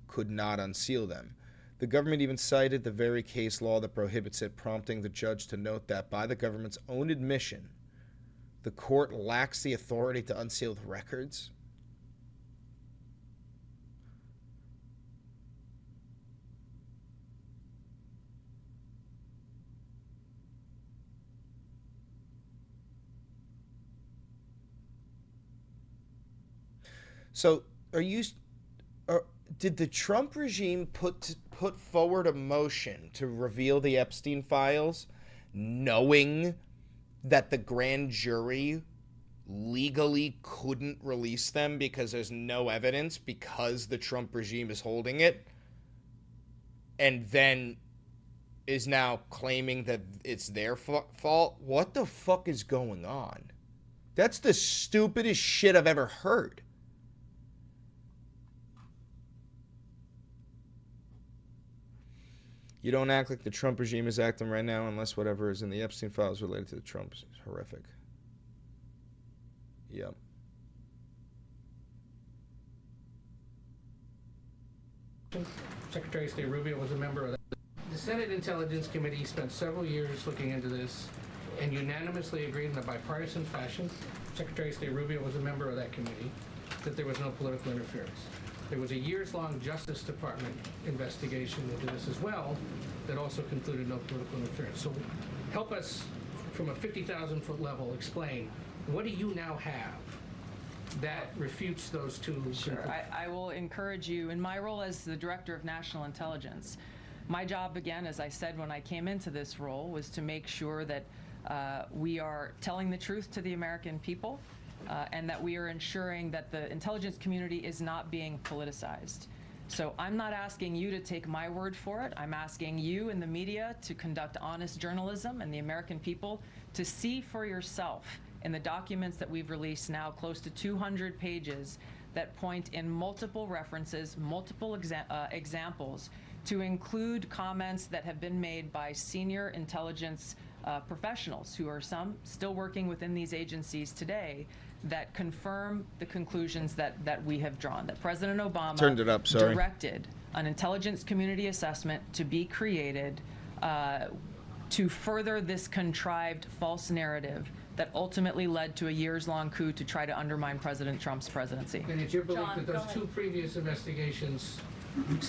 could not unseal them. The government even cited the very case law that prohibits it, prompting the judge to note that by the government's own admission, the court lacks the authority to unseal the records. So, did the Trump regime put forward a motion to reveal the Epstein files, knowing that the grand jury legally couldn't release them because there's no evidence, because the Trump regime is holding it, and then is now claiming that it's their fault? What the fuck is going on? That's the stupidest shit I've ever heard. You don't act like the Trump regime is acting right now unless whatever is in the Epstein files related to the Trumps is horrific. Yep. Secretary of State Rubio was a member of that. The Senate Intelligence Committee spent several years looking into this and unanimously agreed in a bipartisan fashion, Secretary of State Rubio was a member of that committee, that there was no political interference. There was a years-long Justice Department investigation into this as well that also concluded no political interference. So help us from a 50,000-foot level, explain, what do you now have that refutes those two? Sure. I will encourage you, in my role as the Director of National Intelligence, my job, again, as I said when I came into this role, was to make sure that we are telling the truth to the American people and that we are ensuring that the intelligence community is not being politicized. So I'm not asking you to take my word for it. I'm asking you in the media to conduct honest journalism and the American people to see for yourself in the documents that we've released now, close to 200 pages, that point in multiple references, multiple examples, to include comments that have been made by senior intelligence professionals, who are some still working within these agencies today, that confirm the conclusions that we have drawn, that President Obama directed an intelligence community assessment to be created to further this contrived false narrative that ultimately led to a years-long coup to try to undermine President Trump's presidency. And it's your belief that those two previous investigations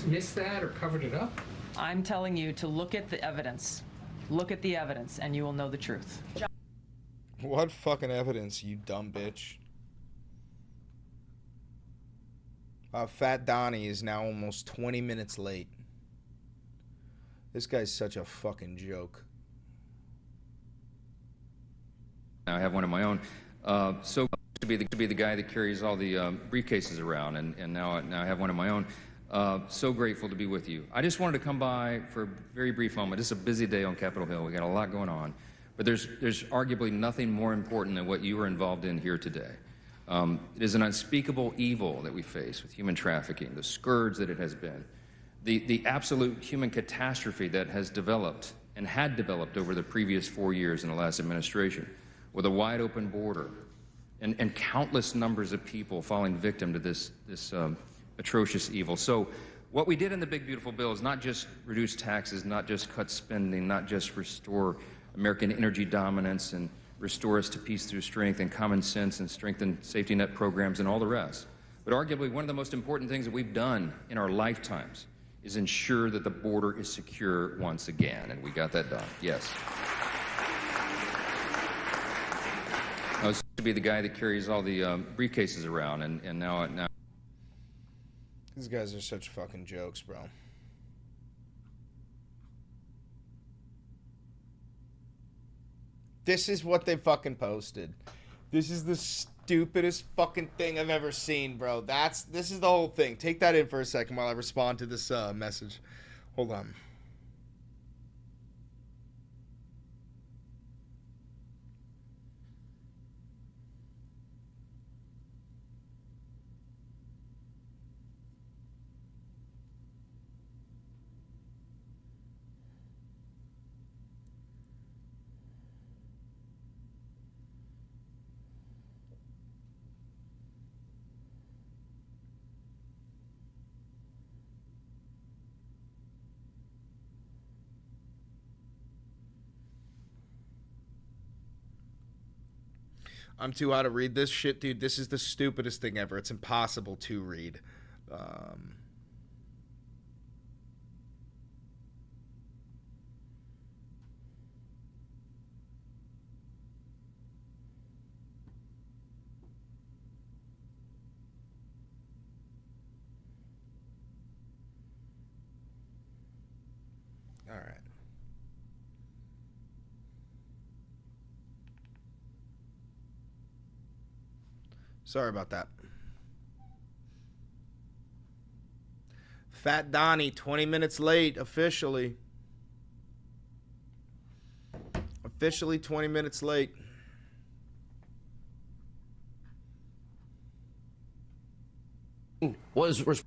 missed that or covered it up? I'm telling you to look at the evidence. Look at the evidence, and you will know the truth. What fucking evidence, you dumb bitch? Fat Donnie is now almost 20 minutes late. This guy's such a fucking joke. I have one of my own. So to be the guy that carries all the briefcases around, and now I have one of my own. So grateful to be with you. I just wanted to come by for a very brief moment. It's a busy day on Capitol Hill. We got a lot going on. But there's arguably nothing more important than what you are involved in here today. It is an unspeakable evil that we face with human trafficking, the scourge that it has been, the absolute human catastrophe that has developed and had developed over the previous 4 years in the last administration, with a wide open border and countless numbers of people falling victim to this atrocious evil. So what we did in the Big Beautiful Bill is not just reduce taxes, not just cut spending, not just restore American energy dominance and restore us to peace through strength and common sense and strengthen safety net programs and all the rest. But arguably one of the most important things that we've done in our lifetimes is ensure that the border is secure once again, and we got that done, yes. I was to be the guy that carries all the briefcases around, and now. These guys are such fucking jokes, bro. This is what they fucking posted. This is the stupidest fucking thing I've ever seen, bro. This is the whole thing. Take that in for a second while I respond to this message. Hold on. I'm too out to read this shit, dude. This is the stupidest thing ever. It's impossible to read. All right. Sorry about that. Fat Donnie, 20 minutes late, officially. Officially 20 minutes late. Was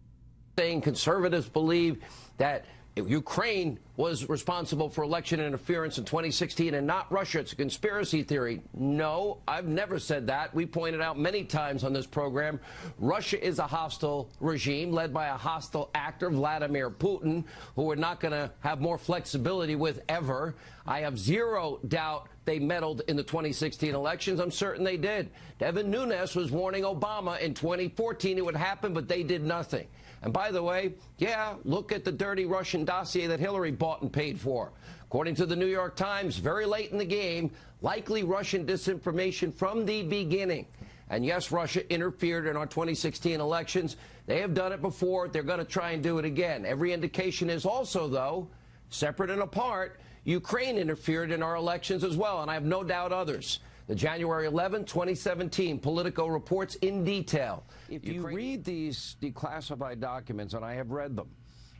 saying conservatives believe that Ukraine was responsible for election interference in 2016 and not Russia. It's a conspiracy theory. No, I've never said that. We pointed out many times on this program, Russia is a hostile regime led by a hostile actor, Vladimir Putin, who we're not going to have more flexibility with ever. I have zero doubt they meddled in the 2016 elections. I'm certain they did. Devin Nunes was warning Obama in 2014 it would happen, but they did nothing. And by the way, yeah, look at the dirty Russian dossier that Hillary bought and paid for. According to the New York Times, very late in the game, likely Russian disinformation from the beginning. And yes, Russia interfered in our 2016 elections. They have done it before. They're going to try and do it again. Every indication is also, though, separate and apart, Ukraine interfered in our elections as well, and I have no doubt others. The January 11, 2017 Politico reports in detail. If you read these declassified documents, and I have read them,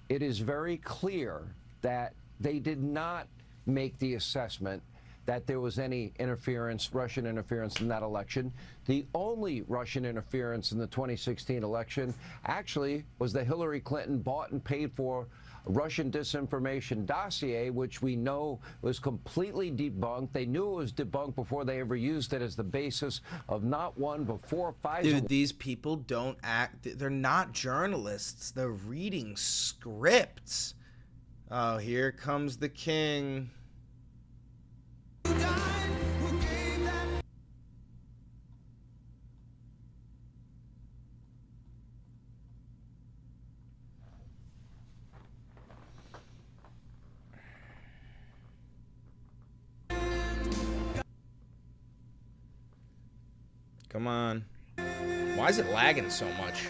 it is very clear that they did not make the assessment that there was any interference, Russian interference in that election. The only Russian interference in the 2016 election actually was the Hillary Clinton bought and paid for Russian disinformation dossier, which we know was completely debunked. They knew it was debunked before they ever used it as the basis of not one but 4 or 5. Dude, these people don't act. They're not journalists. They're reading scripts. Oh, here comes the king. Come on. Why is it lagging so much?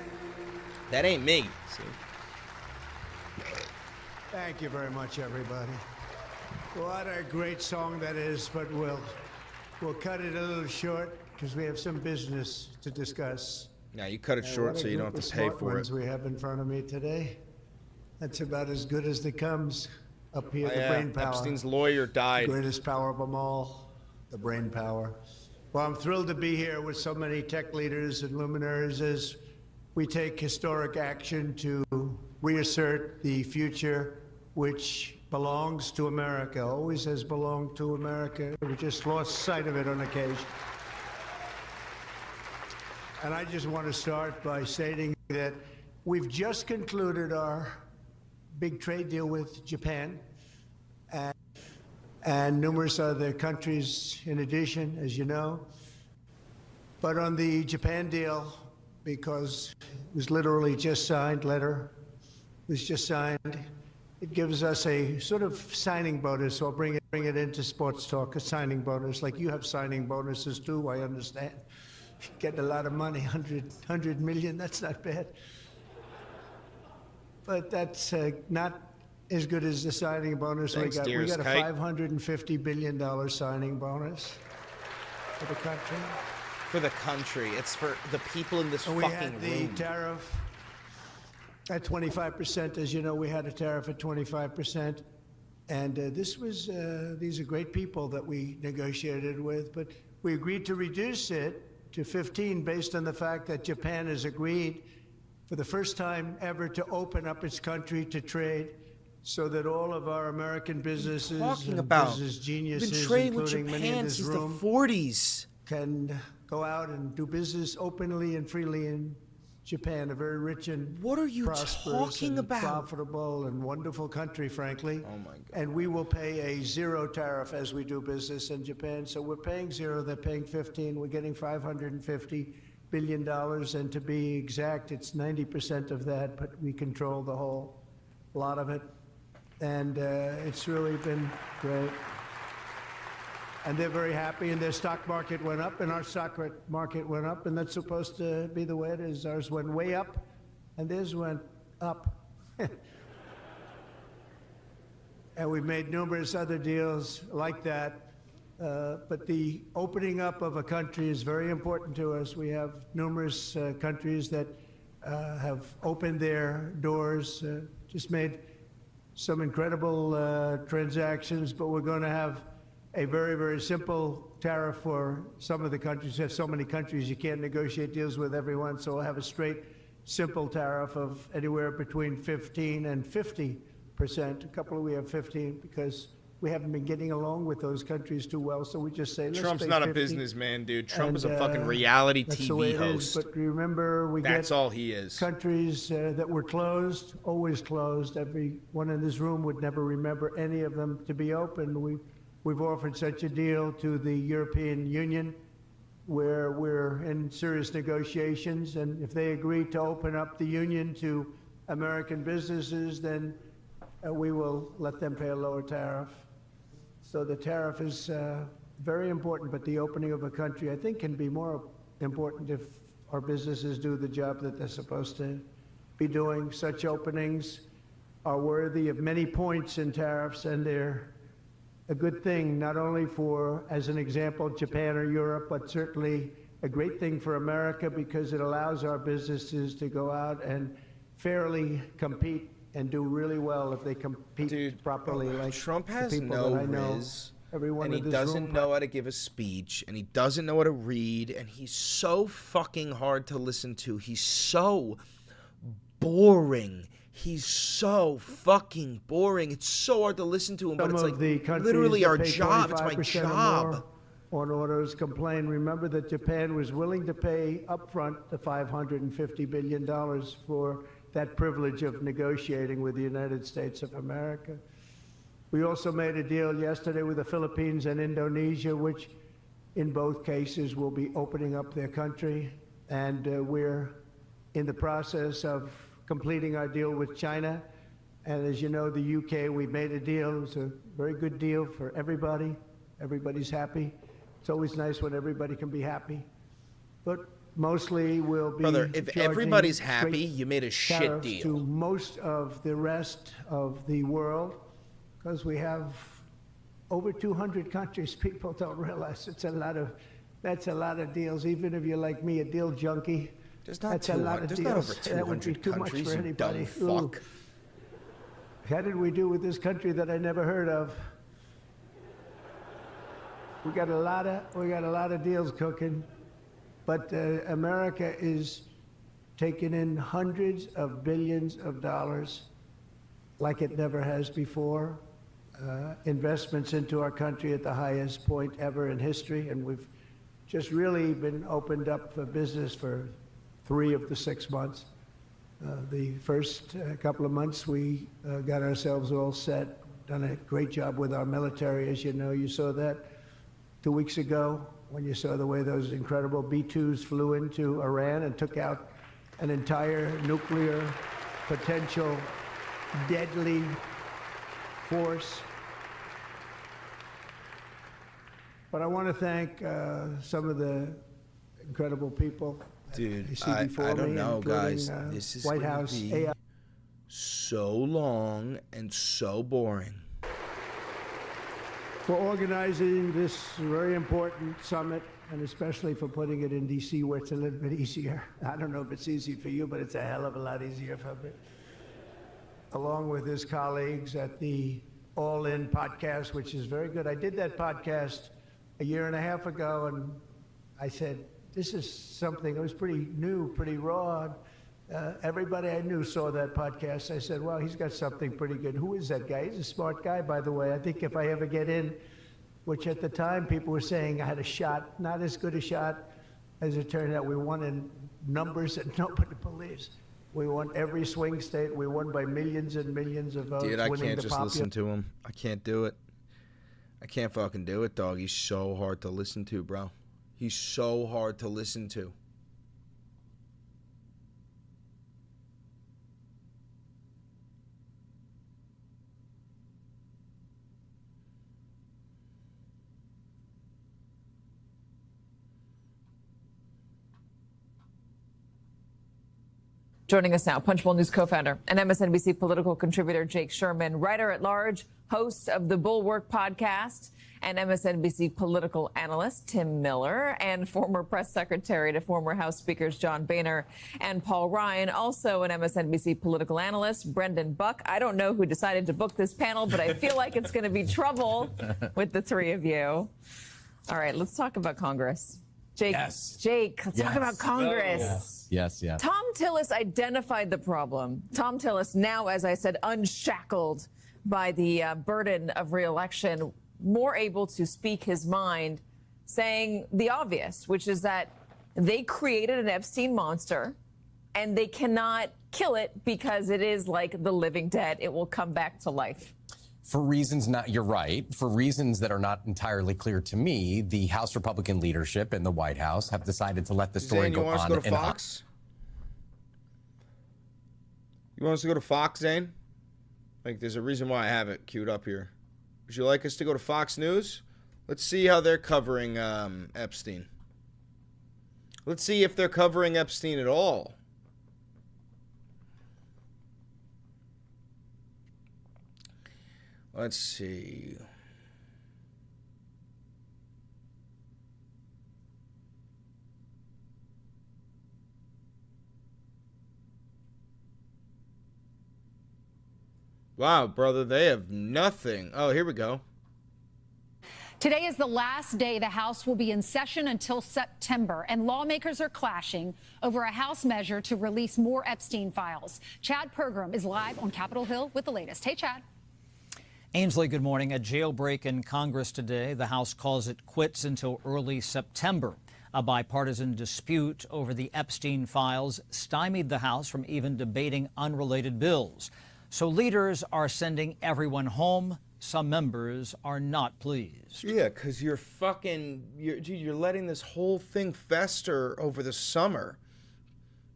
That ain't me. See? Thank you very much, everybody. What a great song that is, but we'll cut it a little short because we have some business to discuss. Yeah, you cut it short so you don't have to pay for it. We have in front of me today. That's about as good as it comes up here. The brain power. Epstein's lawyer died. The greatest power of them all, the brain power. Well, I'm thrilled to be here with so many tech leaders and luminaries as we take historic action to reassert the future which belongs to America, always has belonged to America. We just lost sight of it on occasion. And I just want to start by stating that we've just concluded our big trade deal with Japan and numerous other countries in addition, as you know. But on the Japan deal, because it was literally just signed, was just signed, it gives us a sort of signing bonus. So I'll bring it into sports talk, a signing bonus. Like you have signing bonuses too, I understand. Getting a lot of money, 100 million, that's not bad. But that's not as good as the signing bonus. Thanks, we got a Kite. $550 billion signing bonus for the country. For the country. It's for the people in this And fucking we had the room. tariff at 25%. As you know, we had a tariff at 25%. And these are great people that we negotiated with, but we agreed to reduce it to 15 based on the fact that Japan has agreed for the first time ever to open up its country to trade so that all of our American businesses and business geniuses, including many in this room, the 40s, can go out and do business openly and freely in Japan, a very rich and prosperous and profitable and wonderful country, frankly. Oh my God. And we will pay a zero tariff as we do business in Japan. So we're paying zero, they're paying 15. We're getting $550 billion, and to be exact, it's 90% of that, but we control the whole lot of it. And it's really been great. And they're very happy, and their stock market went up, and our stock market went up, and that's supposed to be the way it is. Ours went way up, and theirs went up. And we've made numerous other deals like that. But the opening up of a country is very important to us. We have numerous countries that have opened their doors, just made some incredible transactions, but we're going to have a very, very simple tariff for some of the countries. There's so many countries you can't negotiate deals with everyone, so we'll have a straight, simple tariff of anywhere between 15 and 50%. A couple we have 15 because we haven't been getting along with those countries too well, so we just say, let's Trump's pay not 50. a businessman, dude. Trump is a fucking reality that's TV the way it host. is. But remember, That's all he is. Countries that were closed, always closed. Everyone in this room would never remember any of them to be open. We We've offered such a deal to the European Union, where we're in serious negotiations, and if they agree to open up the union to American businesses, then we will let them pay a lower tariff. So the tariff is very important, but the opening of a country, I think, can be more important if our businesses do the job that they're supposed to be doing. Such openings are worthy of many points in tariffs, and they're a good thing, not only for, as an example, Japan or Europe, but certainly a great thing for America, because it allows our businesses to go out and fairly compete and do really well if they compete properly. Like Trump has the people no that I know, riz, everyone and he in this doesn't room know how to give a speech, and he doesn't know how to read, and he's so fucking hard to listen to. He's so boring. He's so fucking boring. It's so hard to listen to him, but it's like literally our job. It's my job. On autos complain. Remember that Japan was willing to pay upfront the $550 billion for that privilege of negotiating with the United States of America. We also made a deal yesterday with the Philippines and Indonesia, which in both cases will be opening up their country. And we're in the process of completing our deal with China. And as you know, the UK, we made a deal. It was a very good deal for everybody. Everybody's happy. It's always nice when everybody can be happy. But mostly we'll be Brother, if charging everybody's happy, straight you made a shit tariffs deal. to most of the rest of the world, because we have over 200 countries. People don't realize that's a lot of deals. Even if you're like me, a deal junkie, There's not that's a lot of there's deals. not over That would be 200 too much countries, for you anybody. dumb Ooh. fuck. How did we do with this country that I never heard of? We got a lot of deals cooking, but America is taking in hundreds of billions of dollars like it never has before. Investments into our country at the highest point ever in history, and we've just really been opened up for business for 3 of the 6 months. The first couple of months, we got ourselves all set, done a great job with our military. As you know, you saw that 2 weeks ago when you saw the way those incredible B-2s flew into Iran and took out an entire nuclear potential deadly force. But I want to thank some of the incredible people. Dude, see I before don't me, know, including, guys. This is White gonna House be AI. so long and so boring. For organizing this very important summit, and especially for putting it in D.C., where it's a little bit easier. I don't know if it's easy for you, but it's a hell of a lot easier for me. Along with his colleagues at the All In podcast, which is very good. I did that podcast a year and a half ago, and I said, this is something that was pretty new, pretty raw. Everybody I knew saw that podcast. I said, well, he's got something pretty good. Who is that guy? He's a smart guy, by the way. I think if I ever get in, which at the time people were saying I had a shot, not as good a shot as it turned out. We won in numbers that nobody believes. We won every swing state. We won by millions and millions of votes. Dude, I winning can't the just listen to him. I can't do it. I can't fucking do it, dog. He's so hard to listen to, bro. He's so hard to listen to. Joining us now, Punchbowl News co-founder and MSNBC political contributor Jake Sherman, writer-at-large, host of the Bulwark podcast, and MSNBC political analyst Tim Miller, and former press secretary to former House Speakers John Boehner and Paul Ryan, also an MSNBC political analyst, Brendan Buck. I don't know who decided to book this panel, but I feel like it's going to be trouble with the three of you. All right, let's talk about Congress. Jake, Jake, let's talk about Congress. Yes. Tom Tillis identified the problem. Tom Tillis, now, as I said, unshackled by the burden of re-election, more able to speak his mind, saying the obvious, which is that they created an Epstein monster and they cannot kill it because it is like the living dead. It will come back to life. For reasons you're right, for reasons that are not entirely clear to me, the House Republican leadership and the White House have decided to let the story Zane, go you want us on to go to and on. Fox? You want us to go to Fox, Zane? Like, there's a reason why I have it queued up here. Would you like us to go to Fox News? Let's see how they're covering Epstein. Let's see if they're covering Epstein at all. Let's see. Wow, brother, they have nothing. Oh, here we go. Today is the last day the House will be in session until September, and lawmakers are clashing over a House measure to release more Epstein files. Chad Pergram is live on Capitol Hill with the latest. Hey, Chad. Ainsley, good morning. A jailbreak in Congress today. The House calls it quits until early September. A bipartisan dispute over the Epstein files stymied the House from even debating unrelated bills. So leaders are sending everyone home. Some members are not pleased. Yeah, because you're letting this whole thing fester over the summer.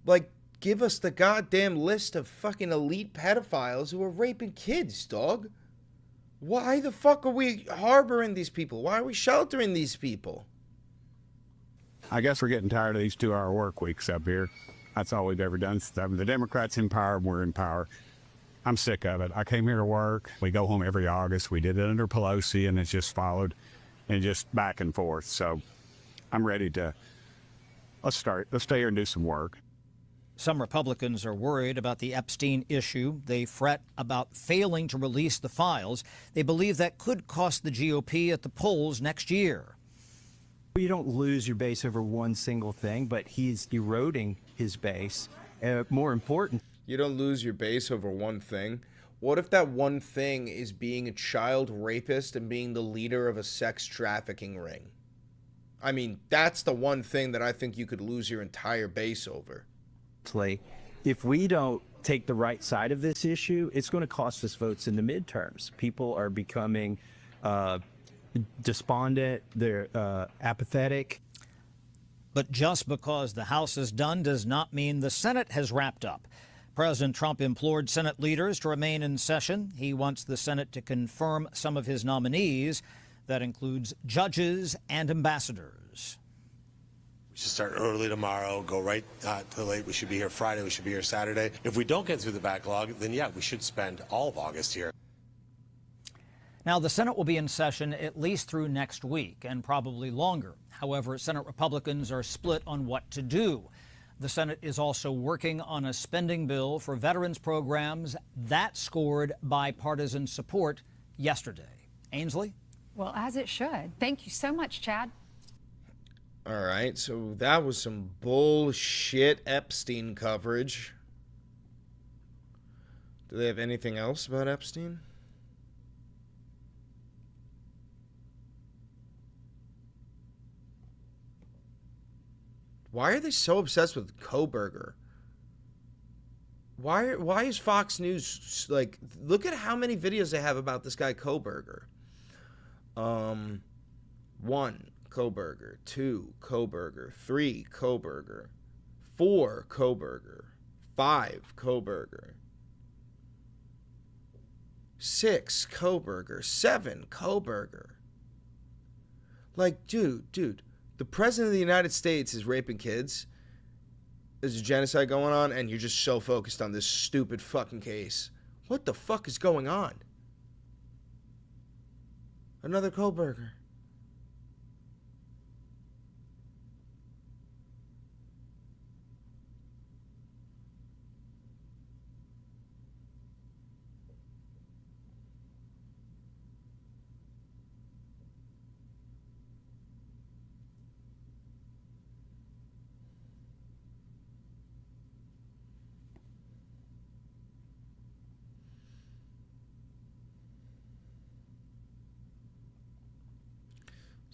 Like, give us the goddamn list of fucking elite pedophiles who are raping kids, dog. Why the fuck are we harboring these people? Why are we sheltering these people? I guess we're getting tired of these 2-hour work weeks up here. That's all we've ever done. The Democrats in power, we're in power. I'm sick of it. I came here to work. We go home every August. We did it under Pelosi, and it's just followed and just back and forth. So I'm ready to, let's stay here and do some work. Some Republicans are worried about the Epstein issue. They fret about failing to release the files. They believe that could cost the GOP at the polls next year. You don't lose your base over one single thing, but he's eroding his base. More important, you don't lose your base over one thing. What if that one thing is being a child rapist and being the leader of a sex trafficking ring? I mean, that's the one thing that I think you could lose your entire base over. if we don't take the right side of this issue, it's going to cost us votes in the midterms. People are becoming despondent, they're apathetic. But just because the House is done does not mean the Senate has wrapped up. President Trump implored Senate leaders to remain in session. He wants the Senate to confirm some of his nominees. That includes judges and ambassadors. We should start early tomorrow, go right to late. We should be here Friday, we should be here Saturday. If we don't get through the backlog, then yeah, we should spend all of August here. Now, the Senate will be in session at least through next week and probably longer. However, Senate Republicans are split on what to do. The Senate is also working on a spending bill for veterans programs that scored bipartisan support yesterday. Ainsley? Well, as it should. Thank you so much, Chad. All right, so that was some bullshit Epstein coverage. Do they have anything else about Epstein? Why are they so obsessed with Koberger? Why is Fox News like, look at how many videos they have about this guy Koberger. 1, Koberger. 2, Koberger. 3, Koberger. 4, Koberger. 5, Koberger. 6, Koberger. 7, Koberger. Like, dude. The President of the United States is raping kids. There's a genocide going on, and you're just so focused on this stupid fucking case. What the fuck is going on? Another Koberger.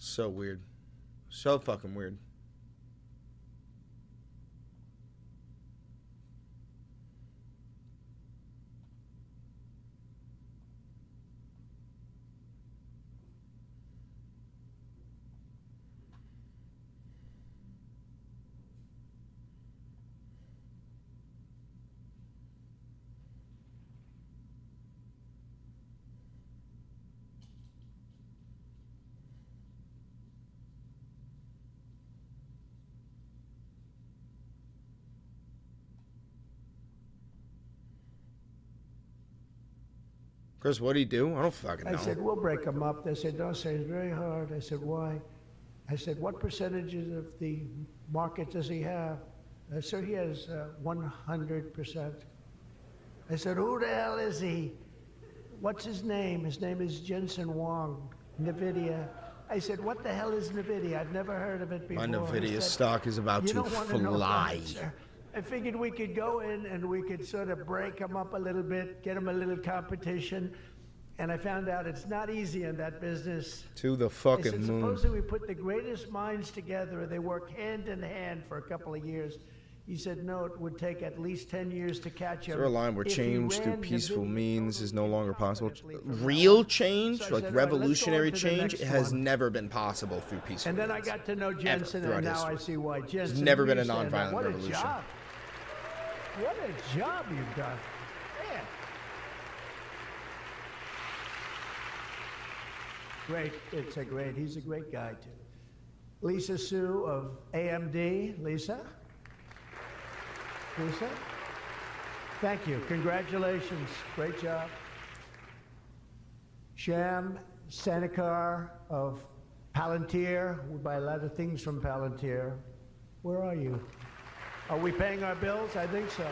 So weird. So fucking weird. Chris, what do you do? I don't fucking know. I said, we'll break them up. They said, no, sir, it's very hard. I said, why? I said, what percentages of the market does he have? I said, he has 100%. I said, who the hell is he? What's his name? His name is Jensen Huang, NVIDIA. I said, what the hell is NVIDIA? I've never heard of it before. My NVIDIA stock is about to fly. I figured we could go in and we could sort of break them up a little bit, get them a little competition. And I found out it's not easy in that business. To the I fucking said, moon. supposing we put the greatest minds together and they work hand in hand for a couple of years. He said, no, it would take at least 10 years to catch him. Is there a line where If he change through ran peaceful NVIDIA means is no longer possible? Real change, So I like said, all right, let's go revolutionary on to the change, next it has one. never been possible through peaceful And then I means. got to know Jensen, throughout and now I history. see why. Jensen, There's never been a you stand up. nonviolent What revolution. A job. What a job you've done. Man. Great. He's a great guy, too. Lisa Sue of AMD. Lisa? Lisa? Thank you. Congratulations. Great job. Sham Sanakar of Palantir. We buy a lot of things from Palantir. Where are you? Are we paying our bills? I think so.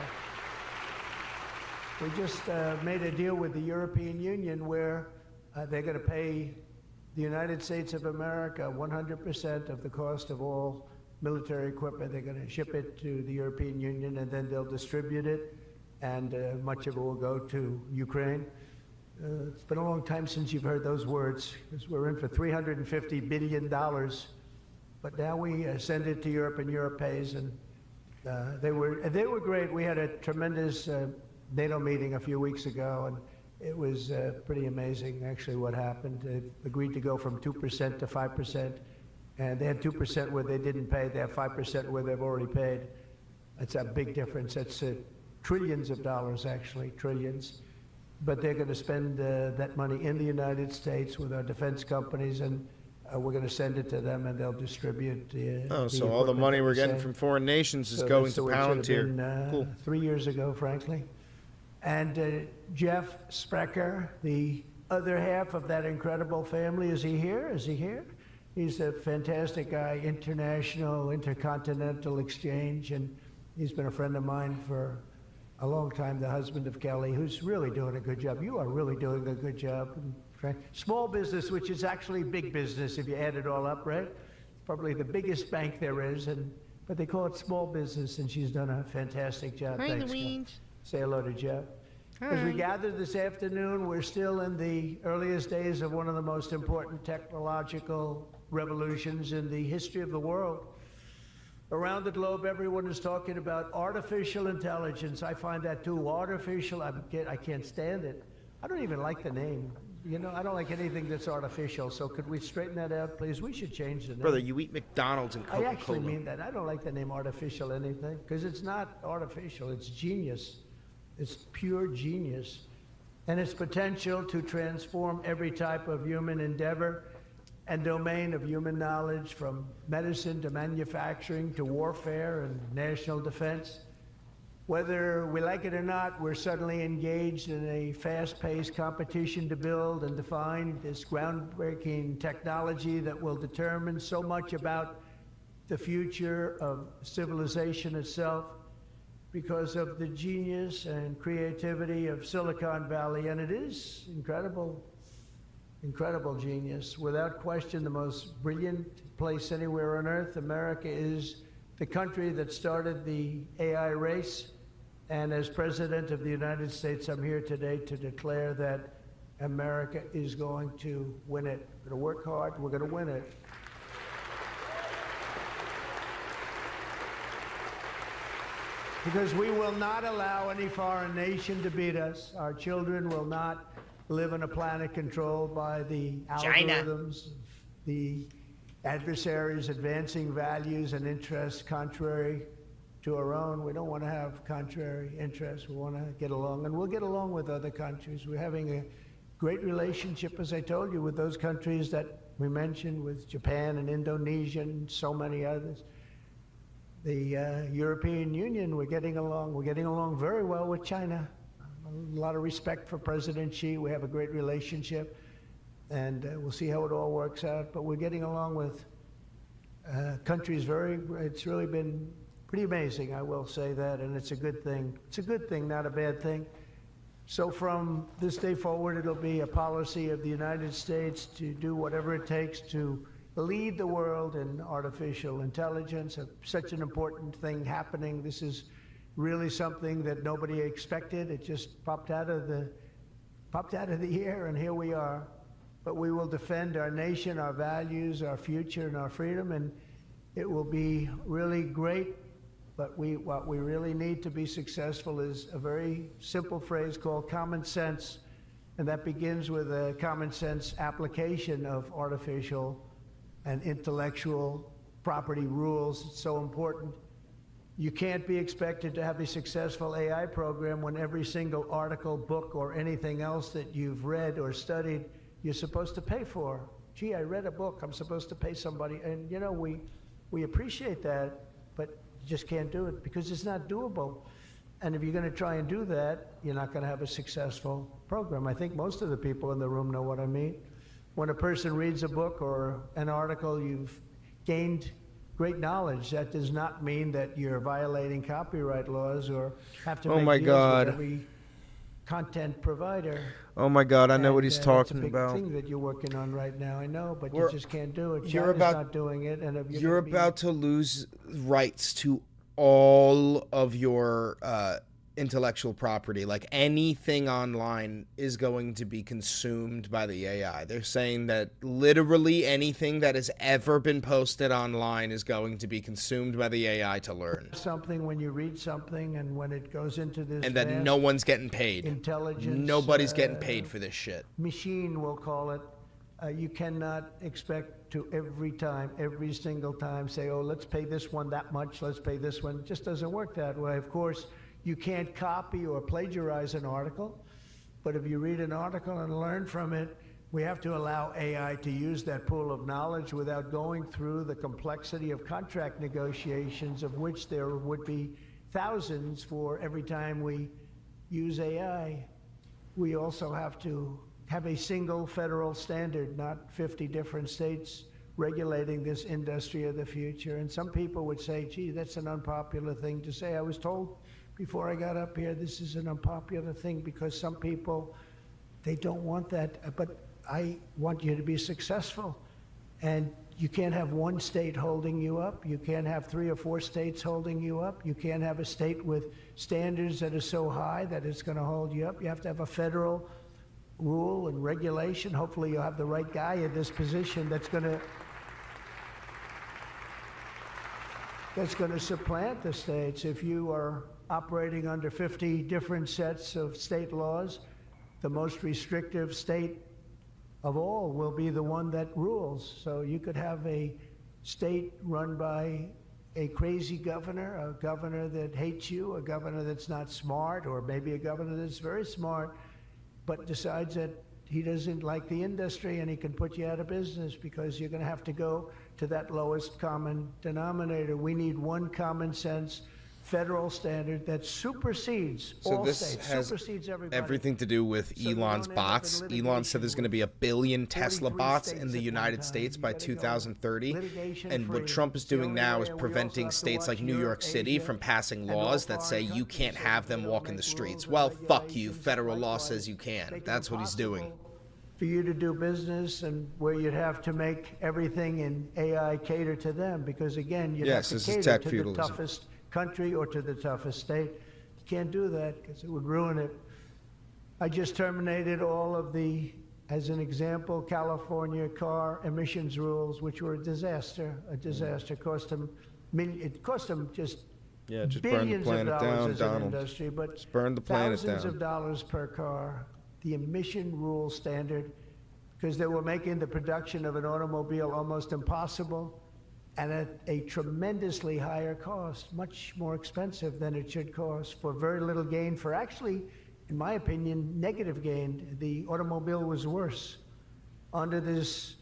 We just made a deal with the European Union where they're going to pay the United States of America 100% of the cost of all military equipment. They're going to ship it to the European Union, and then they'll distribute it, and much of it will go to Ukraine. It's been a long time since you've heard those words, because we're in for $350 billion. But now we send it to Europe, and Europe pays, and they were great. We had a tremendous NATO meeting a few weeks ago, and it was pretty amazing, actually, what happened. They agreed to go from 2% to 5%, and they had 2% where they didn't pay. They have 5% where they've already paid. That's a big difference. That's trillions of dollars, actually, trillions. But they're going to spend that money in the United States with our defense companies, and we're going to send it to them, and they'll distribute so all the money we're getting from foreign nations is going to Palantir. Cool. 3 years ago, frankly. And Jeff Sprecher, the other half of that incredible family, is he here? Is he here? He's a fantastic guy, international, intercontinental exchange, and he's been a friend of mine for a long time, the husband of Kelly, who's really doing a good job. You are really doing a good job. Small business, which is actually big business if you add it all up, right? Probably the biggest bank there is, but they call it small business, and she's done a fantastic job. Hi, Thanks, Louise. Say hello to Jeff. As we gather this afternoon, we're still in the earliest days of one of the most important technological revolutions in the history of the world. Around the globe, everyone is talking about artificial intelligence. I find that too. Artificial, I can't stand it. I don't even like the name. You know, I don't like anything that's artificial. So could we straighten that out, please? We should change the name. Brother, you eat McDonald's and Coca-Cola. I actually mean that. I don't like the name artificial anything, because it's not artificial. It's genius. It's pure genius. And its potential to transform every type of human endeavor and domain of human knowledge, from medicine to manufacturing to warfare and national defense. Whether we like it or not, we're suddenly engaged in a fast-paced competition to build and define this groundbreaking technology that will determine so much about the future of civilization itself, because of the genius and creativity of Silicon Valley. And it is incredible, incredible genius. Without question, the most brilliant place anywhere on earth. America is the country that started the AI race. And as President of the United States, I'm here today to declare that America is going to win it. We're going to work hard. We're going to win it. Because we will not allow any foreign nation to beat us. Our children will not live on a planet controlled by the algorithms, the adversaries advancing values and interests contrary to our own. We don't want to have contrary interests. We want to get along, and we'll get along with other countries. We're having a great relationship, as I told you, with those countries that we mentioned, with Japan and Indonesia and so many others. The European Union, we're getting along very well with China. a lot of respect for President Xi. We have a great relationship, and we'll see how it all works out. But we're getting along with countries it's really been pretty amazing, I will say that, and it's a good thing. It's a good thing, not a bad thing. So from this day forward, it'll be a policy of the United States to do whatever it takes to lead the world in artificial intelligence, such an important thing happening. This is really something that nobody expected. It just popped out of the air, and here we are. But we will defend our nation, our values, our future, and our freedom, and it will be really great. But what we really need to be successful is a very simple phrase called common sense, and that begins with a common sense application of artificial and intellectual property rules. It's so important. You can't be expected to have a successful AI program when every single article, book, or anything else that you've read or studied you're supposed to pay for. Gee, I read a book, I'm supposed to pay somebody. And you know, we appreciate that, but you just can't do it because it's not doable. And if you're going to try and do that, you're not going to have a successful program. I think most of the people in the room know what I mean. When a person reads a book or an article, you've gained great knowledge. That does not mean that you're violating copyright laws or have to make deals with every content provider. Oh my God, I know what he's talking about. It's a big thing that you're working on right now, I know, but you just can't do it. China's not doing it. And if you're about to lose rights to all of your intellectual property. Like anything online is going to be consumed by the AI. They're saying that literally anything that has ever been posted online is going to be consumed by the AI to learn. Something when you read something and when it goes into this and that no one's getting paid. Intelligence. Nobody's getting paid for this shit. Machine, we'll call it. You cannot expect to every single time say, oh, let's pay this one that much, let's pay this one. It just doesn't work that way. Of course, you can't copy or plagiarize an article, but if you read an article and learn from it, we have to allow AI to use that pool of knowledge without going through the complexity of contract negotiations, of which there would be thousands for every time we use AI. We also have to have a single federal standard, not 50 different states regulating this industry of the future. And some people would say, gee, that's an unpopular thing to say. I was told before I got up here, this is an unpopular thing because some people, they don't want that. But I want you to be successful. And you can't have one state holding you up. You can't have 3 or 4 states holding you up. You can't have a state with standards that are so high that it's going to hold you up. You have to have a federal rule and regulation. Hopefully you'll have the right guy in this position that's going to supplant the states. If you are operating under 50 different sets of state laws, the most restrictive state of all will be the one that rules. So you could have a state run by a crazy governor, a governor that hates you, a governor that's not smart, or maybe a governor that's very smart, but decides that he doesn't like the industry and he can put you out of business because you're going to have to go to that lowest common denominator. We need one common sense federal standard that supersedes all states, supersedes everybody. Everything to do with Elon's bots. Elon said there's going to be 1 billion Tesla bots in the United States by 2030. And what Trump is doing now is preventing states like New York City from passing laws that say you can't have them walk in the streets. Well, fuck you. Federal law says you can. That's what he's doing. For you to do business and where you'd have to make everything in AI cater to them, because again, you'd have to cater to the toughest country or to the toughest state. You can't do that because it would ruin it. I just terminated all of the, as an example, California car emissions rules, which were a disaster. It cost them just billions of dollars as an industry, but just burn the planet thousands of dollars per car. The emission rule standard, because they were making the production of an automobile almost impossible and at a tremendously higher cost, much more expensive than it should cost, for very little gain, for actually, in my opinion, negative gain. The automobile was worse. Under this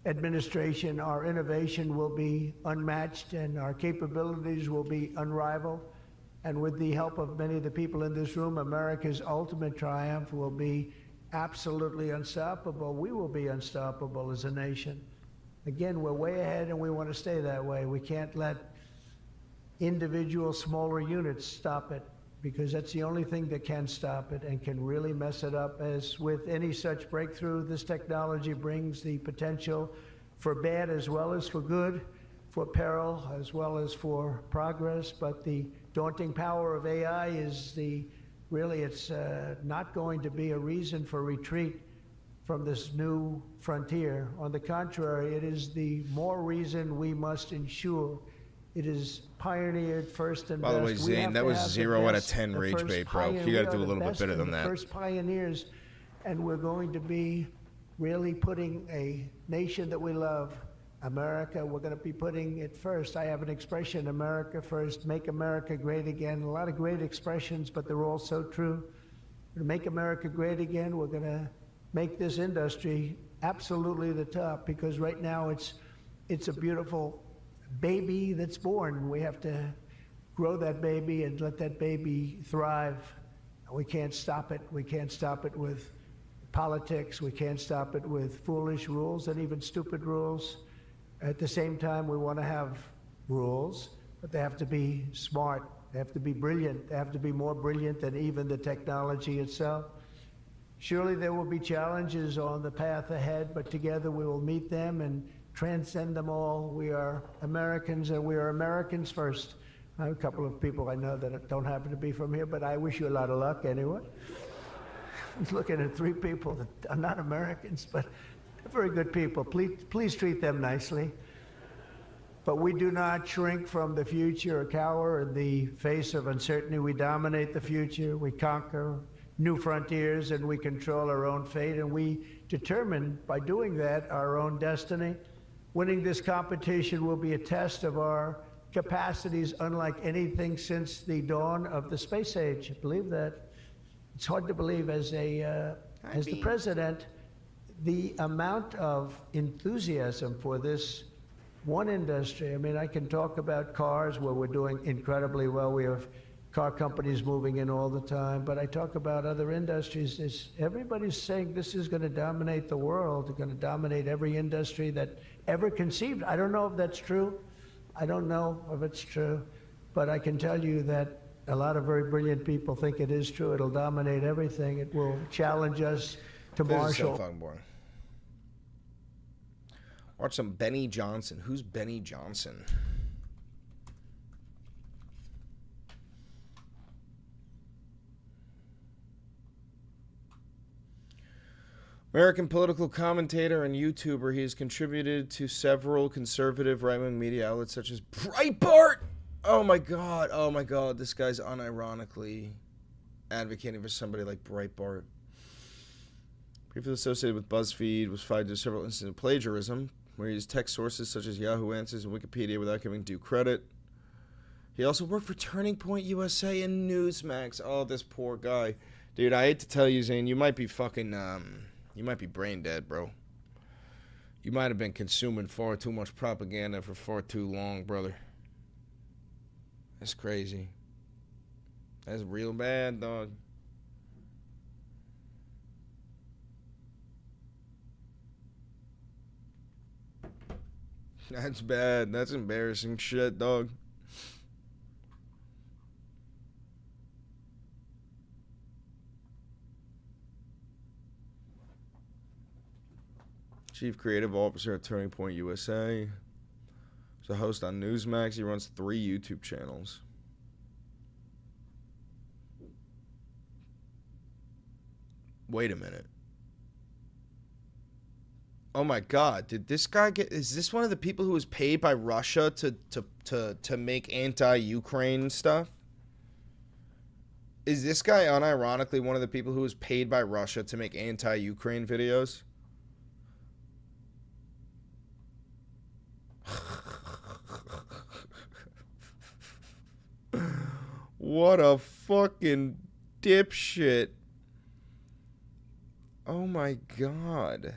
administration, our innovation will be unmatched and our capabilities will be unrivaled. And with the help of many of the people in this room, America's ultimate triumph will be absolutely unstoppable. We will be unstoppable as a nation. Again, we're way ahead and we want to stay that way. We can't let individual smaller units stop it, because that's the only thing that can stop it and can really mess it up. As with any such breakthrough, this technology brings the potential for bad as well as for good, for peril as well as for progress. But the daunting power of AI is it's not going to be a reason for retreat from this new frontier. On the contrary, it is the more reason we must ensure it is pioneered first and By the way, best. We Zane, have that to was have the 0 out of best, 10 the rage first bait, bro. pioneer. You got to We do a are the little bit best better and than the that. First pioneers, and we're going to be really putting a nation that we love, America, we're going to be putting it first. I have an expression, America first, make America great again. A lot of great expressions, but they're all so true. To make America great again, we're going to make this industry absolutely the top, because right now it's a beautiful baby that's born. We have to grow that baby and let that baby thrive. We can't stop it. We can't stop it with politics. We can't stop it with foolish rules and even stupid rules. At the same time, we want to have rules, but they have to be smart. They have to be brilliant. They have to be more brilliant than even the technology itself. Surely there will be challenges on the path ahead, but together we will meet them and transcend them all. We are Americans, and we are Americans first. I have a couple of people I know that don't happen to be from here, but I wish you a lot of luck anyway. I'm looking at 3 people that are not Americans, but they're very good people. Please treat them nicely. But we do not shrink from the future or cower in the face of uncertainty. We dominate the future. We conquer new frontiers, and we control our own fate. And we determine, by doing that, our own destiny. Winning this competition will be a test of our capacities unlike anything since the dawn of the space age. I believe that. It's hard to believe as the president, the amount of enthusiasm for this one industry. I mean, I can talk about cars where we're doing incredibly well. We have car companies moving in all the time. But I talk about other industries. Everybody's saying this is going to dominate the world. It's going to dominate every industry that ever conceived. I don't know if that's true. I don't know if it's true. But I can tell you that a lot of very brilliant people think it is true. It'll dominate everything. It will challenge us to marshal. This is so fucking boring. Watch some Benny Johnson. Who's Benny Johnson? American political commentator and YouTuber. He has contributed to several conservative right-wing media outlets such as Breitbart. Oh my god. Oh my god. This guy's unironically advocating for somebody like Breitbart. Briefly associated with BuzzFeed, was cited to several instances of plagiarism, where he used text sources such as Yahoo Answers and Wikipedia without giving due credit. He also worked for Turning Point USA and Newsmax. Oh, this poor guy. Dude, I hate to tell you, Zane, you might be fucking, you might be brain dead, bro. You might have been consuming far too much propaganda for far too long, brother. That's crazy. That's real bad, dog. That's bad. That's embarrassing shit, dog. Chief Creative Officer at Turning Point USA. He's a host on Newsmax. He runs 3 YouTube channels. Wait a minute. Oh my god, did this guy get... Is this one of the people who was paid by Russia to make anti-Ukraine stuff? Is this guy unironically one of the people who was paid by Russia to make anti-Ukraine videos? What a fucking dipshit. Oh my god.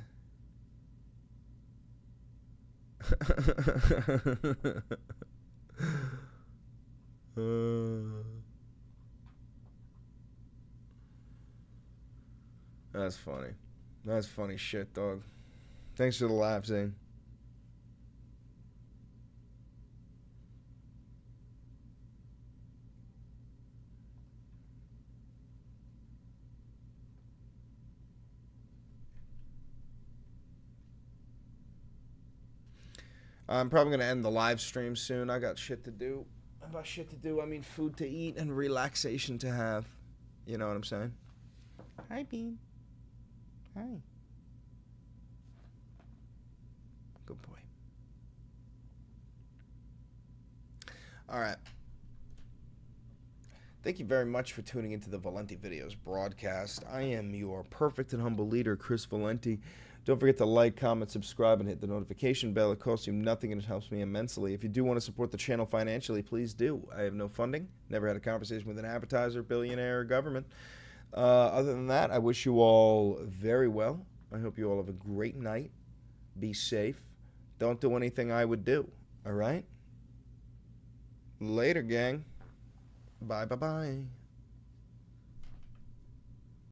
That's funny. That's funny shit, dog. Thanks for the laugh, Zane. I'm probably going to end the live stream soon. I got shit to do. By shit to do, I mean food to eat and relaxation to have. You know what I'm saying? Hi, Bean. Hi. Good boy. All right. Thank you very much for tuning into the Valenti Videos broadcast. I am your perfect and humble leader, Chris Valenti. Don't forget to like, comment, subscribe, and hit the notification bell. It costs you nothing and it helps me immensely. If you do want to support the channel financially, please do. I have no funding. Never had a conversation with an advertiser, billionaire, or government. Other than that, I wish you all very well. I hope you all have a great night. Be safe. Don't do anything I would do. All right? Later, gang. Bye, bye, bye.